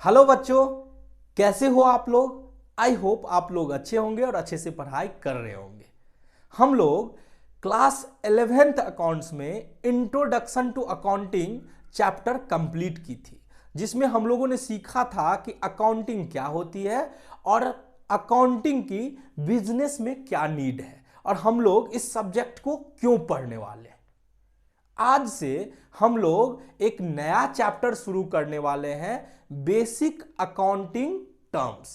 Hello बच्चों, कैसे हो आप लोग। आई होप आप लोग अच्छे होंगे और अच्छे से पढ़ाई कर रहे होंगे। हम लोग क्लास 11th अकाउंट्स में introduction to accounting chapter complete की थी, जिसमें हम लोगों ने सीखा था कि अकाउंटिंग क्या होती है और अकाउंटिंग की बिजनेस में क्या नीड है और हम लोग इस सब्जेक्ट को क्यों पढ़ने वाले हैं। आज से हम लोग एक नया चैप्टर शुरू करने वाले हैं, बेसिक अकाउंटिंग टर्म्स।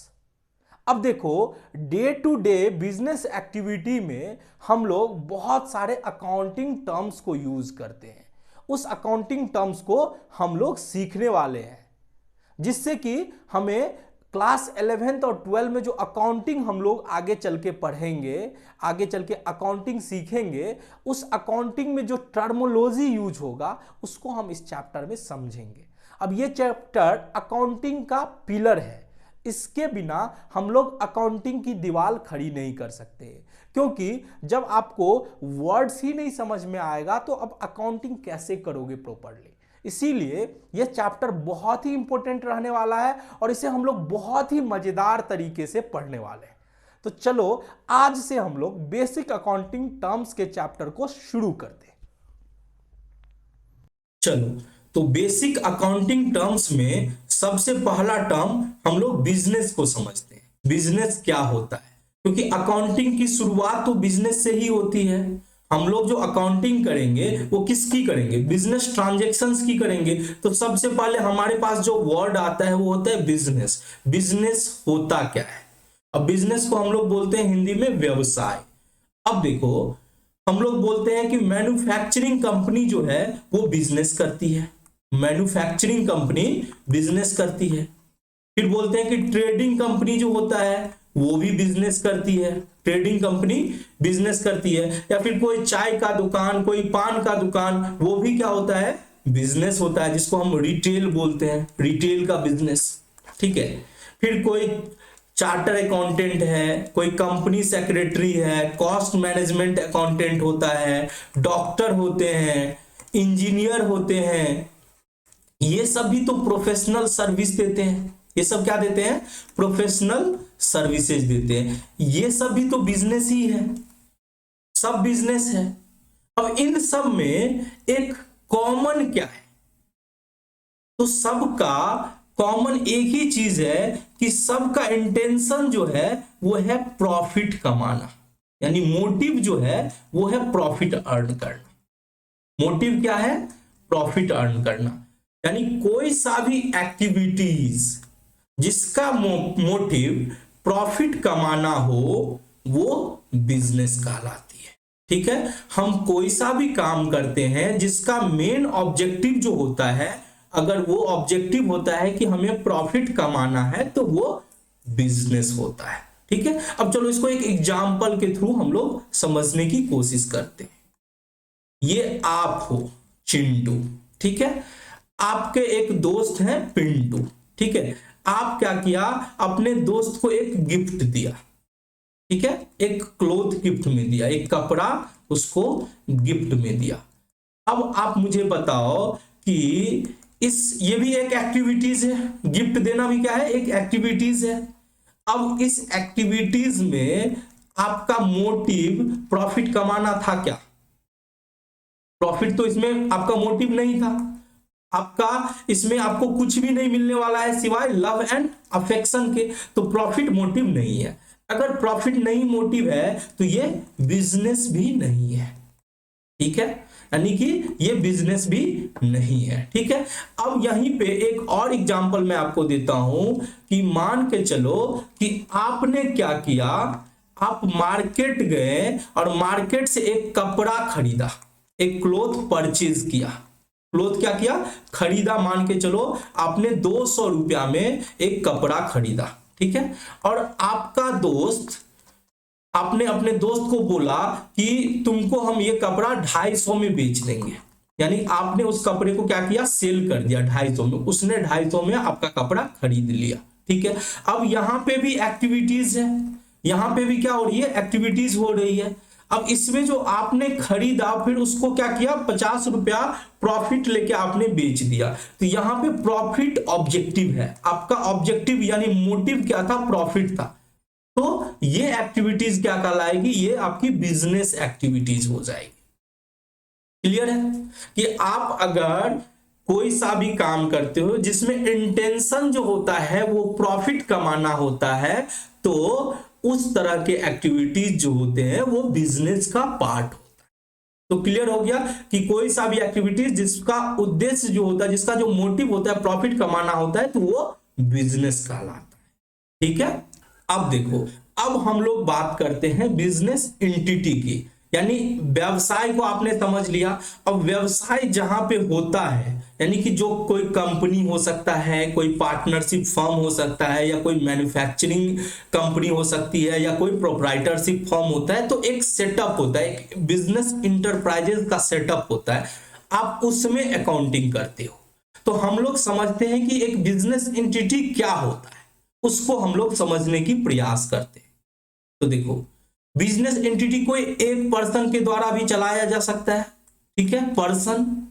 अब देखो, day to day business activity में हम लोग बहुत सारे अकाउंटिंग टर्म्स को यूज करते हैं। उस अकाउंटिंग टर्म्स को हम लोग सीखने वाले हैं, जिससे कि हमें क्लास 11th और 12 में जो अकाउंटिंग हम लोग आगे चल के पढ़ेंगे, आगे चल के अकाउंटिंग सीखेंगे, उस अकाउंटिंग में जो टर्मोलॉजी यूज होगा उसको हम इस चैप्टर में समझेंगे। अब ये चैप्टर अकाउंटिंग का पिलर है। इसके बिना हम लोग अकाउंटिंग की दीवार खड़ी नहीं कर सकते, क्योंकि जब आपको वर्ड्स ही नहीं समझ में आएगा तो अब अकाउंटिंग कैसे करोगे प्रॉपरली। इसीलिए यह चैप्टर बहुत ही इंपॉर्टेंट रहने वाला है और इसे हम लोग बहुत ही मजेदार तरीके से पढ़ने वाले हैं। तो चलो आज से हम लोग बेसिक अकाउंटिंग टर्म्स के चैप्टर को शुरू करते हैं। चलो, तो बेसिक अकाउंटिंग टर्म्स में सबसे पहला टर्म हम लोग बिजनेस को समझते हैं। बिजनेस क्या होता है, क्योंकि अकाउंटिंग की शुरुआत तो बिजनेस से ही होती है। हम लोग जो अकाउंटिंग करेंगे वो किसकी करेंगे? बिजनेस ट्रांजैक्शंस की करेंगे। तो सबसे पहले हमारे पास जो वर्ड आता है वो होता है बिजनेस। बिजनेस होता क्या है? अब बिजनेस को हम लोग बोलते हैं हिंदी में व्यवसाय। अब देखो, हम लोग बोलते हैं कि मैन्युफैक्चरिंग कंपनी जो है वो बिजनेस करती है। मैन्युफैक्चरिंग कंपनी बिजनेस करती है। फिर बोलते हैं कि ट्रेडिंग कंपनी जो होता है वो भी बिजनेस करती है। ट्रेडिंग कंपनी बिजनेस करती है। या फिर कोई चाय का दुकान, कोई पान का दुकान, वो भी क्या होता है? बिजनेस होता है, जिसको हम रिटेल बोलते हैं, रिटेल का बिजनेस। ठीक है। फिर कोई चार्टर अकाउंटेंट है, कोई कंपनी सेक्रेटरी है, कॉस्ट मैनेजमेंट अकाउंटेंट होता है, डॉक्टर होते हैं, इंजीनियर होते हैं। ये सब भी तो प्रोफेशनल सर्विस देते हैं। ये सब क्या देते हैं? प्रोफेशनल सर्विसेज देते हैं। ये सब भी तो बिजनेस ही है, सब बिजनेस है। अब इन सब में एक कॉमन क्या है? तो सबका कॉमन एक ही चीज है कि सबका इंटेंशन जो है वो है प्रॉफिट कमाना। यानी मोटिव जो है वो है प्रॉफिट अर्न करना। मोटिव क्या है? प्रॉफिट अर्न करना। यानी कोई सा भी एक्टिविटीज जिसका मोटिव प्रॉफिट कमाना हो वो बिजनेस कहलाती है। ठीक है। हम कोई सा भी काम करते हैं जिसका मेन ऑब्जेक्टिव जो होता है, अगर वो ऑब्जेक्टिव होता है कि हमें प्रॉफिट कमाना है तो वो बिजनेस होता है। ठीक है। अब चलो इसको एक एग्जांपल के थ्रू हम लोग समझने की कोशिश करते हैं। ये आप हो चिंटू, ठीक है। आपके एक दोस्त हैं पिंटू, ठीक है। आप क्या किया? अपने दोस्त को एक गिफ्ट दिया। ठीक है। एक क्लोथ गिफ्ट में दिया, एक कपड़ा उसको गिफ्ट में दिया। अब आप मुझे बताओ कि ये भी एक एक्टिविटीज है। गिफ्ट देना भी क्या है? एक एक्टिविटीज है। अब इस एक्टिविटीज में आपका मोटिव प्रॉफिट कमाना था क्या? प्रॉफिट तो इसमें आपका मोटिव नहीं था। आपका इसमें आपको कुछ भी नहीं मिलने वाला है सिवाय लव एंड अफेक्शन के। तो प्रॉफिट मोटिव नहीं है। अगर प्रॉफिट नहीं मोटिव है तो ये बिजनेस भी नहीं है। ठीक है। यानी कि ये बिजनेस भी नहीं है। ठीक है। अब यहीं पे एक और एग्जांपल मैं आपको देता हूं कि मान के चलो कि आपने क्या किया, आप मार्केट गए और मार्केट से एक कपड़ा खरीदा, एक क्लोथ परचेज किया। क्लोथ क्या किया? खरीदा। मान के चलो आपने 200 रुपया में एक कपड़ा खरीदा। ठीक है। और आपका दोस्त, आपने अपने दोस्त को बोला कि तुमको हम ये कपड़ा 250 में बेच देंगे। यानी आपने उस कपड़े को क्या किया? सेल कर दिया 250 में। उसने 250 में आपका कपड़ा खरीद लिया। ठीक है। अब यहां पे भी एक्टिविटीज है। यहां पे भी क्या हो रही है? एक्टिविटीज हो रही है। अब इसमें जो आपने खरीदा फिर उसको क्या किया, 50 रुपया प्रॉफिट लेके आपने बेच दिया। तो यहां पे प्रॉफिट ऑब्जेक्टिव है, आपका ऑब्जेक्टिव यानी मोटिव क्या था, प्रॉफिट था। तो ये एक्टिविटीज क्या कहलाएगी, ये आपकी बिजनेस एक्टिविटीज हो जाएगी। क्लियर है कि आप अगर कोई सा भी काम करते हो जिसमें इंटेंशन जो होता है वो प्रॉफिट कमाना होता है, तो उस तरह के एक्टिविटीज जो होते हैं वो बिजनेस का पार्ट होता है। तो क्लियर हो गया कि कोई सा भी एक्टिविटीज जिसका उद्देश्य जो होता है, जिसका जो मोटिव होता है प्रॉफिट कमाना होता है, तो वो बिजनेस कहलाता है। ठीक है, अब देखो, अब हम लोग बात करते हैं बिजनेस एंटिटी की, यानी व्यवसाय को आपने समझ लिया। अब व्यवसाय जहां पे होता है, यानी कि जो कोई कंपनी हो सकता है, कोई पार्टनरशिप फर्म हो सकता है, या कोई मैन्युफैक्चरिंग कंपनी हो सकती है, या कोई प्रोप्राइटरशिप फर्म होता है, तो एक सेटअप होता है, एक बिजनेस इंटरप्राइजेस का सेटअप होता है, आप उसमें अकाउंटिंग करते हो। तो हम लोग समझते हैं कि एक बिजनेस एंटिटी क्या होता है, उसको हम लोग समझने की प्रयास करते हैं। तो देखो, बिजनेस एंटिटी कोई एक पर्सन के द्वारा भी चलाया जा सकता है, ठीक है, पर्सन,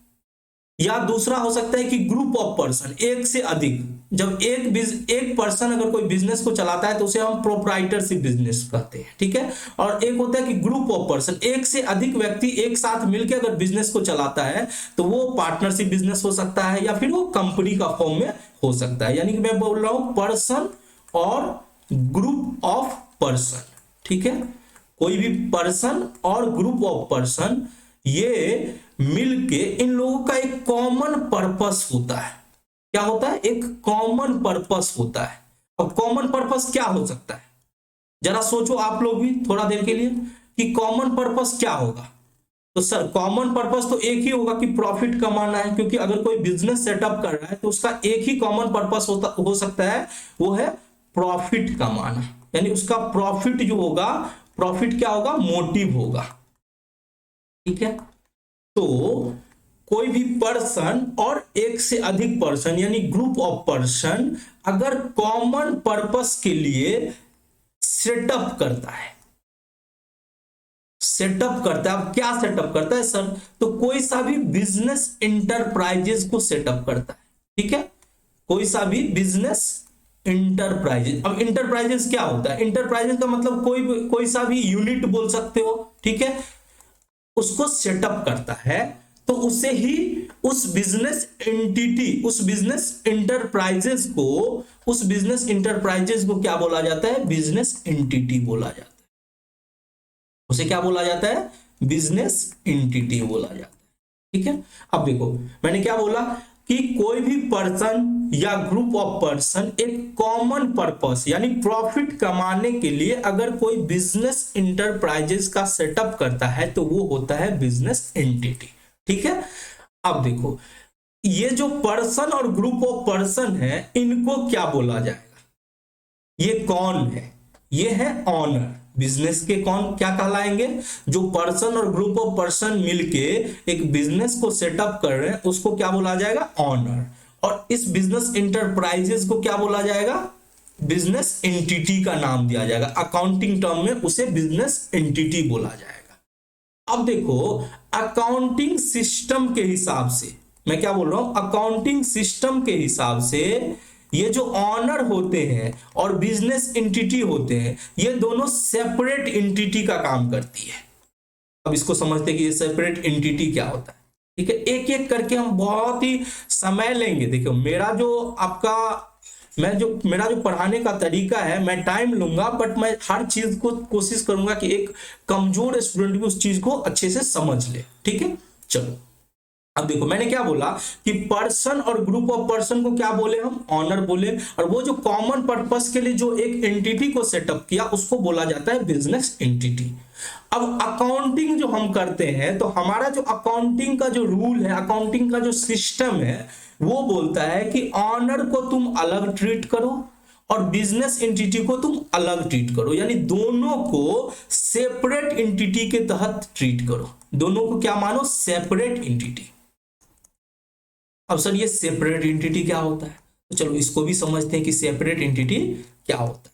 या दूसरा हो सकता है कि ग्रुप ऑफ पर्सन, एक से अधिक। जब एक पर्सन अगर कोई बिजनेस को चलाता है तो उसे हम प्रोप्राइटरशिप बिजनेस कहते हैं, ठीक है। और एक होता है कि ग्रुप ऑफ पर्सन, एक से अधिक व्यक्ति एक साथ मिलकर अगर बिजनेस को चलाता है तो वो पार्टनरशिप बिजनेस हो सकता है, या फिर वो कंपनी का फॉर्म में हो सकता है। यानी कि मैं बोल रहा हूं पर्सन और ग्रुप ऑफ पर्सन, ठीक है, कोई भी पर्सन और ग्रुप ऑफ पर्सन ये मिलके इन लोगों का एक कॉमन पर्पस होता है। क्या होता है, एक कॉमन पर्पस होता है। अब कॉमन पर्पस क्या हो सकता है, जरा सोचो आप लोग भी थोड़ा देर के लिए कि कॉमन पर्पस क्या होगा। तो सर कॉमन पर्पस तो एक ही होगा कि प्रॉफिट कमाना है, क्योंकि अगर कोई बिजनेस सेटअप कर रहा है तो उसका एक ही कॉमन पर्पस हो सकता है, वो है प्रॉफिट कमाना। यानी उसका प्रॉफिट जो होगा, प्रॉफिट क्या होगा, मोटिव होगा, ठीक है। तो कोई भी पर्सन और एक से अधिक पर्सन यानी ग्रुप ऑफ पर्सन अगर कॉमन पर्पस के लिए सेटअप करता है, अब क्या सेटअप करता है सर, तो कोई सा भी बिजनेस इंटरप्राइजेस को सेटअप करता है, ठीक है, कोई सा भी बिजनेस इंटरप्राइजेस। अब इंटरप्राइजेस क्या होता है, इंटरप्राइजेस का मतलब कोई सा भी यूनिट बोल सकते हो, ठीक है, उसको सेटअप करता है, तो उसे ही उस बिजनेस एंटिटी, उस बिजनेस इंटरप्राइजेस को क्या बोला जाता है, बिजनेस एंटिटी बोला जाता है। उसे क्या बोला जाता है, बिजनेस एंटिटी बोला जाता है, ठीक है। अब देखो मैंने क्या बोला कि कोई भी पर्सन या ग्रुप ऑफ पर्सन एक कॉमन पर्पस यानी प्रॉफिट कमाने के लिए अगर कोई बिजनेस इंटरप्राइजेस का सेटअप करता है तो वो होता है बिजनेस एंटिटी, ठीक है। अब देखो ये जो पर्सन और ग्रुप ऑफ पर्सन है इनको क्या बोला जाएगा, ये कौन है, ये है ऑनर। बिजनेस के कौन क्या कहलाएंगे, जो पर्सन और ग्रुप ऑफ पर्सन मिलके एक बिजनेस को सेटअप कर रहे हैं उसको क्या बोला जाएगा, ऑनर। और इस बिजनेस इंटरप्राइजेस को क्या बोला जाएगा, बिजनेस एंटिटी का नाम दिया जाएगा। अकाउंटिंग टर्म में उसे बिजनेस एंटिटी बोला जाएगा। अब देखो अकाउंटिंग सिस्टम के हिसाब से, मैं क्या बोल रहा हूं, अकाउंटिंग सिस्टम के हिसाब से ये जो ऑनर होते हैं और बिजनेस एंटिटी होते हैं ये दोनों सेपरेट एंटिटी का काम करती है। अब इसको समझते हैं कि ये सेपरेट एंटिटी क्या होता है, ठीक है। एक एक करके हम बहुत ही समय लेंगे। देखो मेरा जो पढ़ाने का तरीका है मैं टाइम लूंगा, बट मैं हर चीज को कोशिश करूंगा कि एक कमजोर स्टूडेंट भी उस चीज को अच्छे से समझ ले, ठीक है। चलो अब देखो मैंने क्या बोला कि पर्सन और ग्रुप ऑफ पर्सन को क्या बोले हम, ऑनर बोले, और वो जो कॉमन पर्पस के लिए जो एक एंटिटी को सेटअप किया उसको बोला जाता है बिजनेस एंटिटी। अब अकाउंटिंग जो हम करते हैं तो हमारा जो अकाउंटिंग का जो रूल है, अकाउंटिंग का जो सिस्टम है वो बोलता है कि ऑनर को तुम अलग ट्रीट करो और बिजनेस एंटिटी को तुम अलग ट्रीट करो, यानी दोनों को सेपरेट एंटिटी के तहत ट्रीट करो। दोनों को क्या मानो, सेपरेट एंटिटी। अब सर ये सेपरेट एंटिटी क्या होता है, तो चलो इसको भी समझते हैं कि सेपरेट एंटिटी क्या होता है।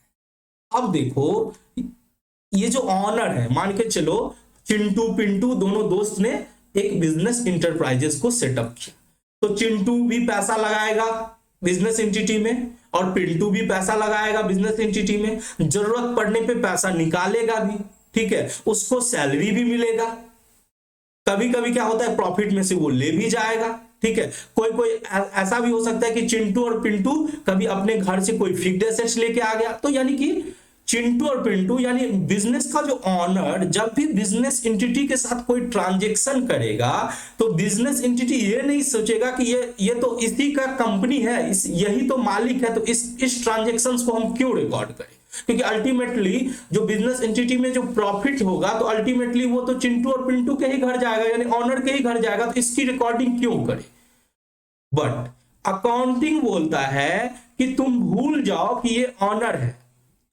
अब देखो ये जो ऑनर है, मान के चलो चिंटू पिंटू दोनों दोस्त ने एक बिजनेस इंटरप्राइजेस को सेटअप किया। तो चिंटू भी पैसा लगाएगा बिजनेस एंटिटी में और पिंटू भी पैसा लगाएगा बिजनेस एंटिटी में, जरूरत पड़ने पे पैसा निकालेगा भी, ठीक है, उसको सैलरी भी मिलेगा, कभी कभी क्या होता है प्रॉफिट में से वो ले भी जाएगा, ठीक है। कोई कोई ऐसा भी हो सकता है कि चिंटू और पिंटू कभी अपने घर से कोई फिक्स्ड एसेट्स लेके आ गया, तो यानी कि चिंटू और पिंटू यानी बिजनेस का जो ऑनर जब भी बिजनेस एंटिटी के साथ कोई ट्रांजैक्शन करेगा तो बिजनेस एंटिटी ये नहीं सोचेगा कि ये तो इसी का कंपनी है, यही तो मालिक है, तो इस ट्रांजैक्शंस को हम क्यों रिकॉर्ड करें, क्योंकि अल्टीमेटली जो बिजनेस एंटिटी में जो प्रॉफिट होगा तो अल्टीमेटली वो तो चिंटू और पिंटू के ही घर जाएगा, यानी ऑनर के ही घर जाएगा, तो इसकी रिकॉर्डिंग क्यों करें। बट अकाउंटिंग बोलता है कि तुम भूल जाओ कि ये ऑनर है,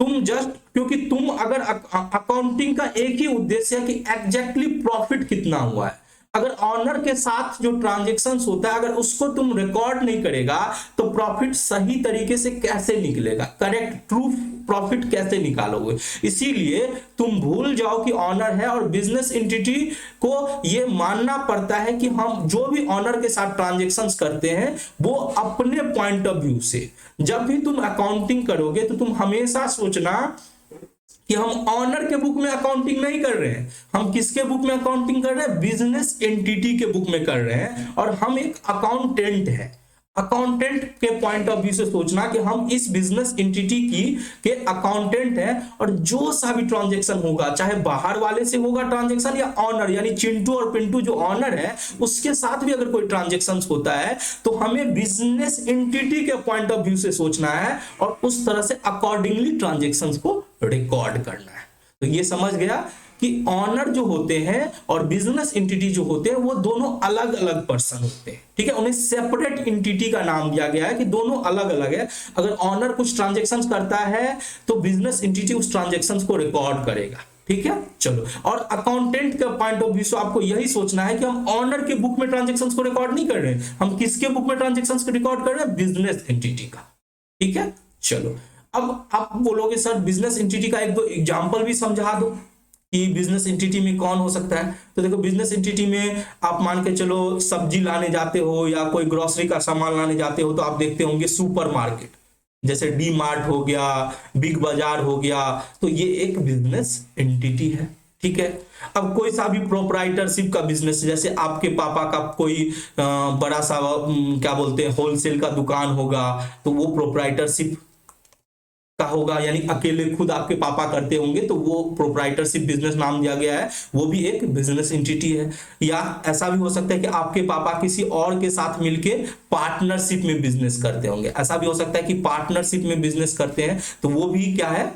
तुम जस्ट, क्योंकि तुम अगर अकाउंटिंग का एक ही उद्देश्य है कि एग्जैक्टली प्रॉफिट कितना हुआ है, अगर ऑनर के साथ जो ट्रांजैक्शंस होता है अगर उसको तुम रिकॉर्ड नहीं करेगा तो प्रॉफिट सही तरीके से कैसे निकलेगा, करेक्ट ट्रू प्रॉफिट कैसे निकालोगे। इसीलिए तुम भूल जाओ कि ऑनर है और बिजनेस एंटिटी को यह मानना पड़ता है कि हम जो भी ऑनर के साथ ट्रांजैक्शंस करते हैं वो अपने पॉइंट ऑफ व्यू से, जब भी तुम अकाउंटिंग करोगे तो तुम हमेशा सोचना कि हम ऑनर के बुक में अकाउंटिंग नहीं कर रहे हैं, हम किसके बुक में अकाउंटिंग कर रहे हैं, बिजनेस एंटिटी के बुक में कर रहे हैं, और हम एक अकाउंटेंट है। अकाउंटेंट के पॉइंट ऑफ व्यू से सोचना कि हम इस बिजनेस एंटिटी के अकाउंटेंट हैं और जो सा भी ट्रांजैक्शन होगा चाहे बाहर वाले से होगा ट्रांजैक्शन या ऑनर यानी चिंटू और पिंटू जो ऑनर है उसके साथ भी अगर कोई ट्रांजैक्शन होता है तो हमें बिजनेस एंटिटी के पॉइंट ऑफ व्यू से सोचना है और उस तरह से अकॉर्डिंगली ट्रांजैक्शंस को रिकॉर्ड करना है। तो ये समझ गया कि ऑनर जो होते हैं और बिजनेस एंटिटी जो होते हैं वो दोनों अलग अलग पर्सन होते हैं, ठीक है, उन्हें सेपरेट एंटिटी का नाम दिया गया है कि दोनों अलग अलग है। अगर ऑनर कुछ ट्रांजैक्शंस करता है तो बिजनेस एंटिटी उस ट्रांजैक्शंस को रिकॉर्ड करेगा, ठीक है। चलो, और अकाउंटेंट का पॉइंट ऑफ व्यू से आपको यही सोचना है कि हम ऑनर के बुक में ट्रांजैक्शंस को रिकॉर्ड नहीं कर रहे हैं, हम किसके बुक में ट्रांजैक्शंस को रिकॉर्ड कर रहे हैं, बिजनेस एंटिटी का, ठीक है। चलो, अब आप बोलोगे सर बिजनेस एंटिटी का एक दो एग्जांपल भी समझा दो कि बिजनेस एंटिटी में कौन हो सकता है। तो देखो बिजनेस एंटिटी में आप मान के चलो सब्जी लाने जाते हो या कोई ग्रोसरी का सामान लाने जाते हो तो आप देखते होंगे सुपर मार्केट, जैसे डी मार्ट हो गया, बिग बाजार हो गया, तो ये एक बिजनेस एंटिटी है, ठीक है। अब कोई सा भी प्रोप्राइटरशिप का बिजनेस, जैसे आपके पापा का कोई बड़ा सा क्या बोलते हैं होलसेल का दुकान होगा तो वो प्रोप्राइटरशिप का होगा, यानी अकेले खुद आपके पापा करते होंगे तो वो प्रोप्राइटरशिप बिजनेस नाम दिया गया है, वो भी एक बिजनेस एंटिटी है। या ऐसा भी हो सकता है कि आपके पापा किसी और के साथ मिलके पार्टनरशिप में बिजनेस करते होंगे, ऐसा भी हो सकता है कि पार्टनरशिप में बिजनेस करते हैं तो वो भी क्या है,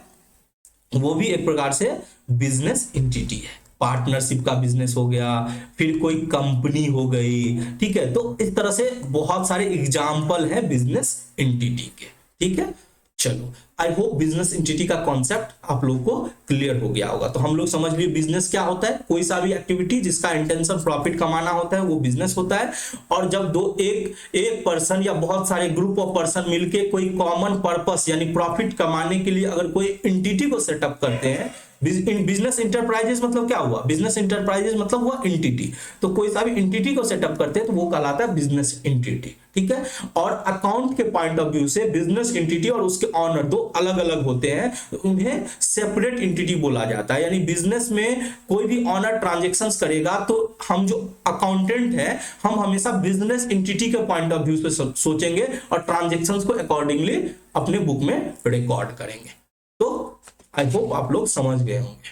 वो भी एक प्रकार से बिजनेस एंटिटी है। पार्टनरशिप का बिजनेस हो गया, फिर कोई कंपनी हो गई, ठीक है। तो इस तरह से बहुत सारे एग्जाम्पल है बिजनेस एंटिटी के, ठीक है। चलो, आई होप बिजनेस एंटिटी का कॉन्सेप्ट आप लोग को क्लियर हो गया होगा। तो हम लोग समझ लिए बिजनेस क्या होता है, कोई सा भी एक्टिविटी जिसका इंटेंशन प्रॉफिट कमाना होता है वो बिजनेस होता है। और जब एक पर्सन या बहुत सारे ग्रुप ऑफ पर्सन मिलके कोई कॉमन पर्पस यानी प्रॉफिट कमाने के लिए अगर कोई एंटिटी को सेटअप करते हैं, बिजनेस इंटरप्राइजेस मतलब क्या हुआ, बिजनेस इंटरप्राइजेस मतलब हुआ एंटिटी, तो कोई सा भी एंटिटी को सेटअप करते हैं तो वो कहलाता है बिजनेस एंटिटी, ठीक है। और अकाउंट के पॉइंट ऑफ व्यू से बिजनेस एंटिटी और उसके ऑनर दो अलग अलग होते हैं, तो उन्हें सेपरेट एंटिटी बोला जाता है। यानी बिजनेस में कोई भी ऑनर ट्रांजैक्शंस करेगा तो हम जो अकाउंटेंट है हम हमेशा बिजनेस एंटिटी के पॉइंट ऑफ व्यू से सोचेंगे और ट्रांजैक्शंस को अकॉर्डिंगली अपने बुक में रिकॉर्ड करेंगे। तो आई होप आप लोग समझ गए होंगे।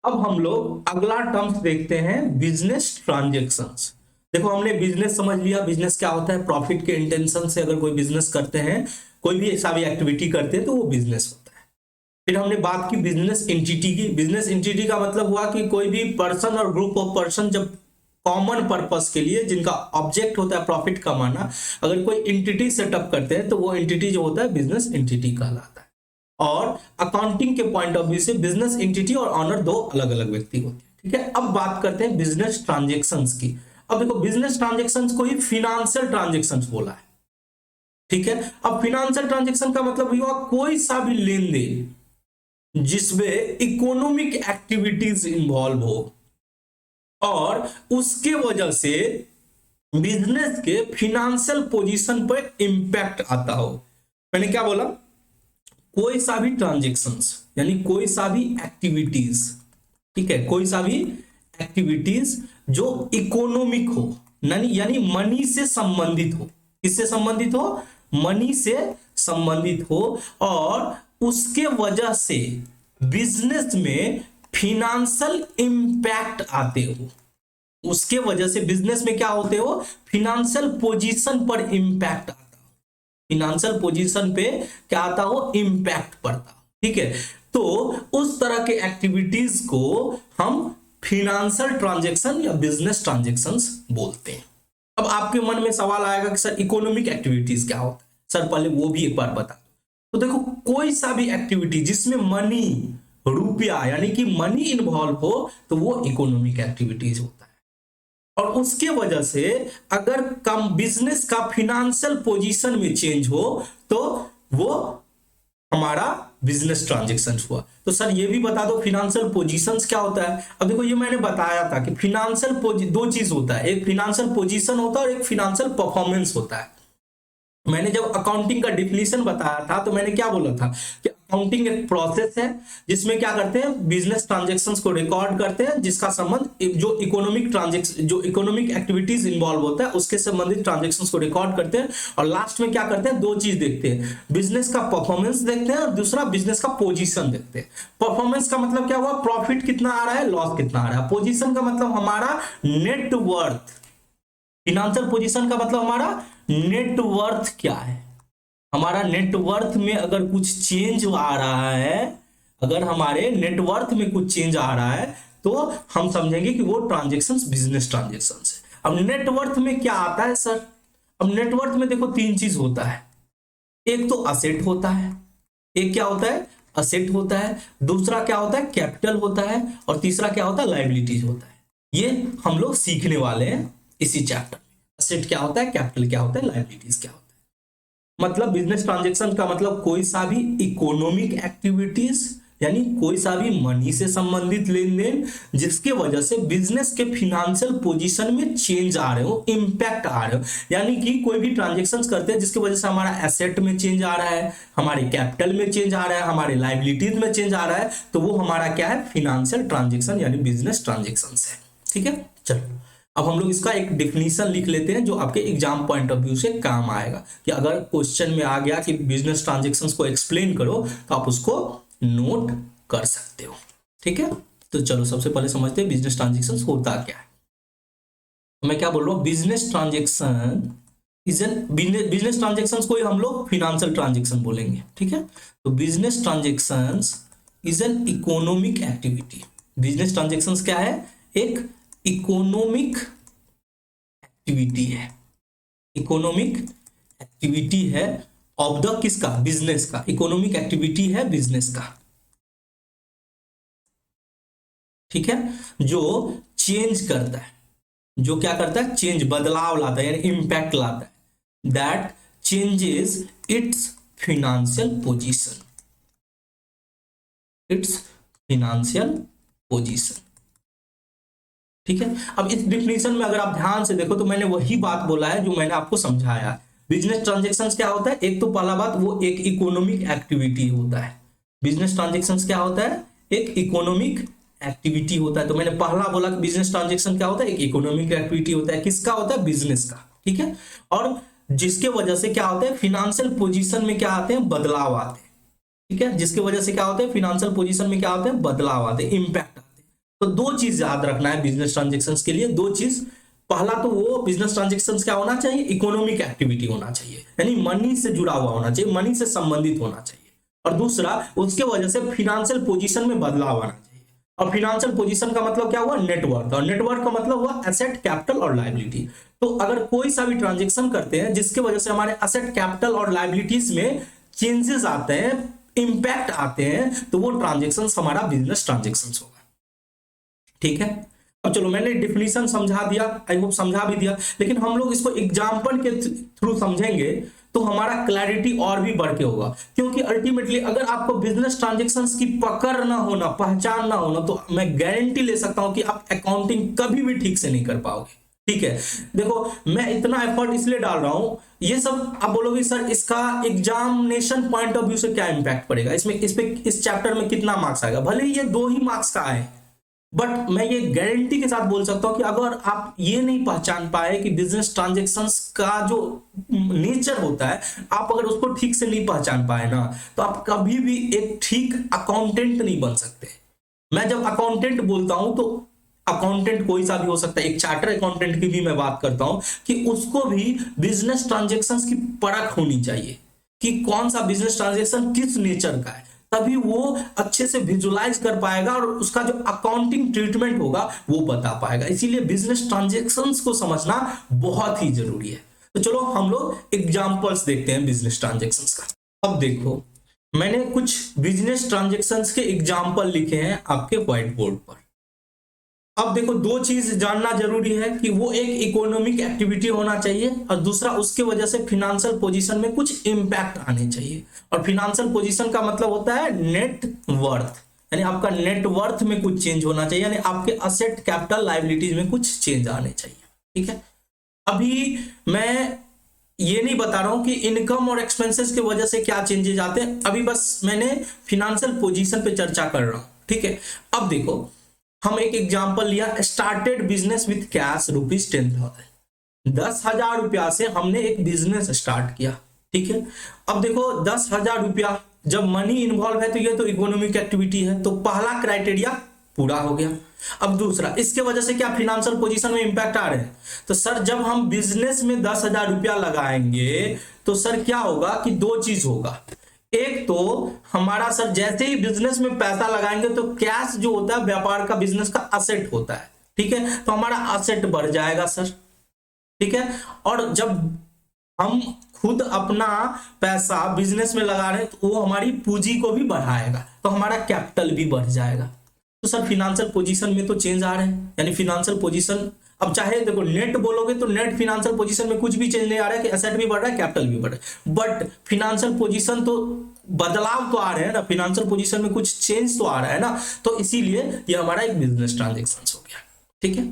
अब हम लोग अगला टर्म्स देखते हैं बिजनेस ट्रांजैक्शंस। देखो हमने बिजनेस समझ लिया, बिजनेस क्या होता है, प्रॉफिट के इंटेंशन से अगर कोई बिजनेस करते हैं, कोई भी ऐसा भी एक्टिविटी करते हैं तो वो बिजनेस होता है। फिर हमने बात की बिजनेस एंटिटी की। बिजनेस एंटिटी का मतलब हुआ कि कोई भी पर्सन और ग्रुप ऑफ पर्सन जब कॉमन पर्पस के लिए जिनका ऑब्जेक्ट होता है प्रॉफिट कमाना, अगर कोई एंटिटी सेटअप करते हैं तो वो एंटिटी जो होता है बिजनेस एंटिटी कहलाता है। और अकाउंटिंग के पॉइंट ऑफ व्यू से बिजनेस एंटिटी और ऑनर दो अलग अलग व्यक्ति होते हैं, ठीक है। अब बात करते हैं बिजनेस ट्रांजैक्शंस की। अब देखो बिजनेस ट्रांजैक्शंस को ही फिनेंशियल ट्रांजैक्शंस बोला है, ठीक है। अब फिनेंशियल ट्रांजैक्शन का मतलब हुआ कोई सा भी लेन देन जिसमें इकोनॉमिक एक्टिविटीज इन्वॉल्व हो, और उसके वजह से बिजनेस के फिनेंशियल पोजीशन पर इंपैक्ट आता हो। मैंने क्या बोला, कोई सा भी ट्रांजेक्शंस यानी कोई सा भी एक्टिविटीज, ठीक है, कोई सा भी एक्टिविटीज जो इकोनॉमिक हो, यानी मनी से संबंधित हो। किससे संबंधित हो? मनी से संबंधित हो, और उसके वजह से बिजनेस में फिनेंशियल इंपैक्ट आते हो। उसके वजह से बिजनेस में क्या होते हो? फिनेंशियल पोजीशन पर इंपैक्ट आता हो। फिनेंशियल पोजीशन पे क्या आता हो? इंपैक्ट पड़ता हो। ठीक है, तो उस तरह के एक्टिविटीज को हम फिनेंशियल ट्रांजैक्शन या बिजनेस ट्रांजैक्शंस बोलते हैं। अब आपके मन में सवाल आएगा कि सर इकोनॉमिक एक्टिविटीज क्या होता है? सर पहले वो भी एक बार बता। तो देखो, कोई सा भी एक्टिविटी जिसमें मनी, रुपया यानी कि मनी इन्वॉल्व हो, तो वो इकोनॉमिक एक्टिविटीज होता है। और उसके वजह से अगर कम बिजनेस का फिनेंशियल पोजीशन में चेंज हो तो वो हमारा बिजनेस ट्रांजैक्शन हुआ। तो सर ये भी बता दो फिनेंशियल पोजीशंस क्या होता है। अब देखो, ये मैंने बताया था कि फिनेंशियल दो चीज होता है, एक फिनेंशियल पोजीशन होता है और एक फिनेंशियल परफॉर्मेंस होता है। मैंने जब अकाउंटिंग का डिफिनीशन बताया था तो मैंने क्या बोला था कि अकाउंटिंग एक प्रोसेस है जिसमें क्या करते हैं, बिजनेस ट्रांजैक्शंस को रिकॉर्ड करते हैं, जिसका संबंध जो इकोनॉमिक एक्टिविटीज इंवॉल्व होता है उसके संबंधित ट्रांजैक्शंस को रिकॉर्ड करते हैं, और लास्ट में क्या करते हैं, दो चीज देखते हैं, बिजनेस का परफॉर्मेंस देखते हैं और दूसरा बिजनेस का पोजीशन देखते हैं। परफॉर्मेंस का मतलब क्या हुआ, प्रॉफिट कितना आ रहा है, लॉस कितना आ रहा है। पोजीशन का मतलब हमारा नेटवर्थ, फिनेंशियल पोजीशन का मतलब हमारा नेटवर्थ क्या है। हमारा नेटवर्थ में अगर कुछ चेंज आ रहा है, अगर हमारे नेटवर्थ में कुछ चेंज आ रहा है तो हम समझेंगे कि वो ट्रांजैक्शंस बिजनेस ट्रांजैक्शंस है। अब नेटवर्थ में क्या आता है सर? अब नेटवर्थ में देखो तीन चीज होता है, एक तो असेट होता है, एक क्या होता है, असेट होता है, दूसरा क्या होता है, कैपिटल होता है, और तीसरा क्या होता है, लायबिलिटीज होता है। ये हम लोग सीखने वाले हैं इसी चैप्टर में। असेट क्या होता है, कैपिटल क्या होता है, लायबिलिटीज क्या होता है। मतलब बिजनेस ट्रांजैक्शन का मतलब कोई सा भी इकोनॉमिक एक्टिविटीज यानी कोई सा भी मनी से संबंधित लेन देन जिसके वजह से बिजनेस के फिनेंशियल पोजीशन में चेंज आ रहे हो, इंपैक्ट आ रहे हो। यानी कि कोई भी ट्रांजैक्शंस करते हैं जिसकी वजह से हमारा एसेट में चेंज आ रहा है, हमारे कैपिटल में चेंज आ रहा है, हमारे लायबिलिटीज में चेंज आ रहा है, तो वो हमारा क्या है, फिनेंशियल ट्रांजैक्शन यानी बिजनेस ट्रांजैक्शन है। ठीक है, चलो अब हम लोग इसका एक डिफिनीशन लिख लेते हैं जो आपके एग्जाम पॉइंट ऑफ व्यू से काम आएगा, कि अगर क्वेश्चन में आ गया कि बिजनेस ट्रांजैक्शंस को एक्सप्लेन करो तो आप उसको नोट कर सकते हो। ठीक है, तो चलो सबसे पहले समझते हैं बिजनेस ट्रांजैक्शंस होता क्या है। मैं क्या बोल रहा हूँ, business transaction is an, business transactions को हम लोग फिनेंशियल ट्रांजैक्शन बोलेंगे। ठीक है, तो business transactions is an economic activity. Business transactions क्या है, एक इकोनॉमिक एक्टिविटी है, इकोनॉमिक एक्टिविटी है ऑफ द किसका, बिजनेस का। इकोनॉमिक एक्टिविटी है बिजनेस का। ठीक है, जो चेंज करता है, जो क्या करता है, चेंज, बदलाव लाता है यानी इंपैक्ट लाता है, that changes it's financial position, it's financial position. ठीक है, अब इस डिफिनीशन में अगर आप ध्यान से देखो तो मैंने वही बात बोला है जो मैंने आपको समझाया। बिजनेस ट्रांजैक्शंस क्या होता है, एक तो पहला बात वो एक इकोनॉमिक एक्टिविटी होता है। बिजनेस ट्रांजैक्शंस क्या होता है, एक इकोनॉमिक एक्टिविटी होता है। तो मैंने पहला बोला कि बिजनेस ट्रांजैक्शन क्या होता है, एक इकोनॉमिक एक्टिविटी होता है। किसका होता है, बिजनेस का। ठीक है, और जिसके वजह से क्या होता है, फिनेंशियल पोजीशन में क्या आते हैं, बदलाव आते हैं। ठीक है, जिसके वजह से क्या होता है, फिनेंशियल पोजीशन में क्या होते हैं, बदलाव आते हैं, इंपैक्ट। तो दो चीज याद रखना है बिजनेस ट्रांजैक्शंस के लिए, दो चीज। पहला तो वो बिजनेस ट्रांजैक्शंस क्या होना चाहिए, इकोनॉमिक एक्टिविटी होना चाहिए, यानी मनी से जुड़ा हुआ होना चाहिए, मनी से संबंधित होना चाहिए। और दूसरा, उसके वजह से फिनेंशियल पोजीशन में बदलाव आना चाहिए। और फिनेंशियल पोजीशन का मतलब क्या हुआ, नेटवर्थ, और नेटवर्थ का मतलब हुआ एसेट, कैपिटल और लायबिलिटी। तो अगर कोई सा भी ट्रांजैक्शन करते हैं जिसके वजह से हमारे एसेट, कैपिटल और लायबिलिटीज में चेंजेस आते हैं, इंपैक्ट आते हैं, तो वो ट्रांजैक्शन हमारा बिजनेस ट्रांजैक्शन होगा। ठीक है, अब चलो मैंने डिफिनीशन समझा दिया, आई होप समझा भी दिया, लेकिन हम लोग इसको एग्जाम्पल के थ्रू समझेंगे तो हमारा क्लैरिटी और भी बढ़ के होगा। क्योंकि अल्टीमेटली अगर आपको बिजनेस ट्रांजेक्शन्स की पकड़ ना होना, पहचान ना होना, तो मैं गारंटी ले सकता हूं कि आप अकाउंटिंग कभी भी ठीक से नहीं कर पाओगे। ठीक है, देखो मैं इतना एफर्ट इसलिए डाल रहा हूं, ये सब आप बोलोगे सर इसका एग्जामिनेशन पॉइंट ऑफ व्यू से क्या इंपैक्ट पड़ेगा, इस चैप्टर में कितना मार्क्स आएगा। भले ही ये 2 ही मार्क्स का आए, बट मैं ये गारंटी के साथ बोल सकता हूं कि अगर आप ये नहीं पहचान पाए कि बिजनेस ट्रांजैक्शंस का जो नेचर होता है, आप अगर उसको ठीक से नहीं पहचान पाए ना, तो आप कभी भी एक ठीक अकाउंटेंट नहीं बन सकते। मैं जब अकाउंटेंट बोलता हूं तो अकाउंटेंट कोई सा भी हो सकता है, एक चार्टर अकाउंटेंट की भी मैं बात करता हूं कि उसको भी बिजनेस ट्रांजैक्शंस की परख होनी चाहिए कि कौन सा बिजनेस ट्रांजैक्शन किस नेचर का है, तभी वो अच्छे से विजुलाइज कर पाएगा और उसका जो अकाउंटिंग ट्रीटमेंट होगा वो बता पाएगा। इसीलिए बिजनेस ट्रांजैक्शंस को समझना बहुत ही जरूरी है। तो चलो हम लोग एग्जांपल्स देखते हैं बिजनेस ट्रांजैक्शंस का। अब देखो मैंने कुछ बिजनेस ट्रांजैक्शंस के एग्जांपल लिखे हैं आपके व्हाइट बोर्ड पर। अब देखो 2 चीज जानना जरूरी है कि वो एक इकोनॉमिक एक्टिविटी होना चाहिए और दूसरा उसके वजह से फिनेंशियल पोजीशन में कुछ इंपैक्ट आने चाहिए। और फिनेंशियल पोजीशन का मतलब होता है नेट वर्थ, यानी आपका नेट वर्थ में कुछ चेंज होना चाहिए, यानी आपके असेट कैपिटल लायबिलिटीज में कुछ चेंज आने चाहिए। ठीक है, अभी मैं ये नहीं बता रहा हूं कि इनकम और एक्सपेंसेस की वजह से क्या चेंजेस आते हैं, अभी बस मैंने फिनेंशियल पोजीशन पे चर्चा कर रहा हूं। ठीक है, अब देखो हम एक एग्जांपल लिया, स्टार्टेड बिजनेस विथ कैश ₹10,000। 10,000 रुपया से हमने एक बिजनेस स्टार्ट किया। ठीक है, अब देखो 10,000 रुपया जब मनी इन्वॉल्व है तो ये तो इकोनॉमिक एक्टिविटी है, तो पहला क्राइटेरिया पूरा हो गया। अब दूसरा, इसके वजह से क्या फिनेंशियल पोजीशन में इंपैक्ट आ रहे हैं, तो सर जब हम बिजनेस में 10,000 रुपया लगाएंगे तो सर क्या होगा कि 2 चीज होगा। एक तो हमारा सर जैसे ही बिजनेस में पैसा लगाएंगे तो कैश जो होता है व्यापार का, बिजनेस का असेट होता है। ठीक है, तो हमारा असेट बढ़ जाएगा सर। ठीक है, और जब हम खुद अपना पैसा बिजनेस में लगा रहे हैं तो वो हमारी पूंजी को भी बढ़ाएगा, तो हमारा कैपिटल भी बढ़ जाएगा। तो सर फिनेंशियल पोजीशन में तो चेंज आ रहे हैं, यानी फिनेंशियल पोजीशन अब चाहे देखो नेट बोलोगे तो नेट फिनेंशियल पोजीशन में कुछ भी चेंज नहीं आ रहा है कि एसेट भी बढ़ रहा है कैपिटल भी बढ़ रहा है, बट फिनेंशियल पोजीशन तो बदलाव तो आ रहे हैं ना, फिनेंशियल पोजीशन में कुछ चेंज तो आ रहा है ना, तो इसीलिए ये हमारा एक बिजनेस ट्रांजेक्शन हो गया। ठीक है,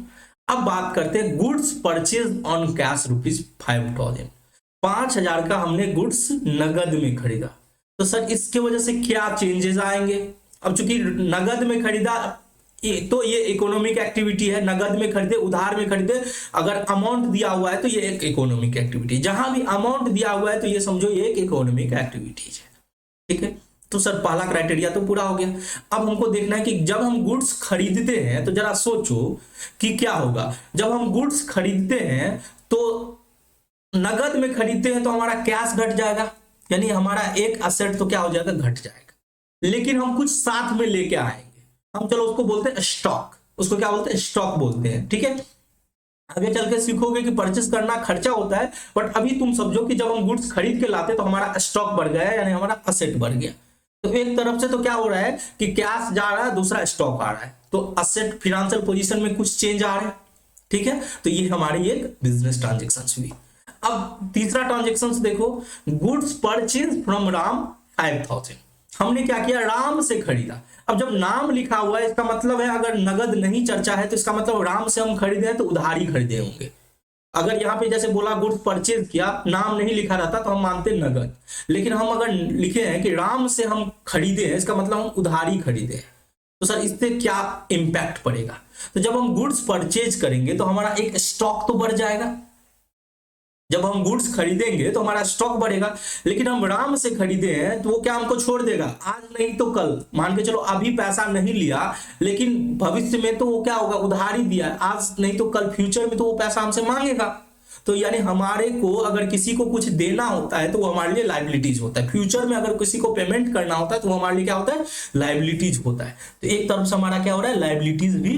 अब बात करते हैं गुड्स परचेज ऑन कैश ₹5,000। 5,000 का हमने गुड्स नगद में खरीदा, तो सर इसके वजह से क्या चेंजेस आएंगे। अब चूंकि नगद में खरीदा तो ये इकोनॉमिक एक्टिविटी है, नगद में खरीदे उधार में खरीदे, अगर अमाउंट दिया हुआ है तो ये एक इकोनॉमिक एक्टिविटी, जहां भी अमाउंट दिया हुआ है तो ये समझो ये एक इकोनॉमिक एक्टिविटीज है। ठीक है, तो सर पहला क्राइटेरिया तो पूरा हो गया। अब हमको देखना है कि जब हम गुड्स खरीदते हैं तो जरा सोचो कि क्या होगा। जब हम गुड्स खरीदते हैं तो नगद में खरीदते हैं तो हमारा कैश घट जाएगा, यानी हमारा एक असेट तो क्या हो जाएगा, घट जाएगा। लेकिन हम कुछ साथ में लेके आएंगे, हम चलो उसको बोलते हैं स्टॉक, उसको क्या बोलते हैं, स्टॉक बोलते हैं। ठीक है, आगे चल के सीखोगे कि परचेस करना खर्चा होता है, बट अभी तुम समझो कि जब हम गुड्स खरीद के लाते तो हमारा स्टॉक बढ़ गया, यानी हमारा असेट बढ़ गया। तो एक तरफ से तो क्या हो रहा है कि कैश जा रहा है, दूसरा स्टॉक आ रहा है, तो असेट फिनेंशियल पोजीशन में कुछ चेंज आ रहा है। ठीक है, तो ये हमारी एक बिजनेस ट्रांजेक्शन हुई। अब तीसरा ट्रांजेक्शन देखो, गुड्स परचेज फ्रॉम राम 5,000। हमने क्या किया, राम से खरीदा। अब जब नाम लिखा हुआ है इसका मतलब है अगर नगद नहीं चर्चा है तो इसका मतलब राम से हम खरीदे हैं तो उधारी खरीदे होंगे। अगर यहाँ पे जैसे बोला गुड्स परचेज किया, नाम नहीं लिखा रहता तो हम मानते नगद, लेकिन हम अगर लिखे हैं कि राम से हम खरीदे हैं इसका मतलब हम उधारी खरीदे हैं, तो सर इससे क्या इंपैक्ट पड़ेगा। तो जब हम गुड्स परचेज करेंगे तो हमारा एक स्टॉक तो बढ़ जाएगा, जब हम गुड्स खरीदेंगे तो हमारा स्टॉक बढ़ेगा। लेकिन हम राम से खरीदे हैं तो वो क्या हमको छोड़ देगा, आज नहीं तो कल, मान के चलो अभी पैसा नहीं लिया लेकिन भविष्य में तो वो क्या होगा, उधारी दिया, आज नहीं तो कल फ्यूचर में तो वो पैसा हमसे मांगेगा। तो यानी हमारे को अगर किसी को कुछ देना होता है तो वो हमारे लिए लायबिलिटीज होता है, फ्यूचर में अगर किसी को पेमेंट करना होता है तो वो हमारे लिए क्या होता है, लायबिलिटीज होता है। तो एक तरफ से हमारा क्या हो रहा है, लायबिलिटीज भी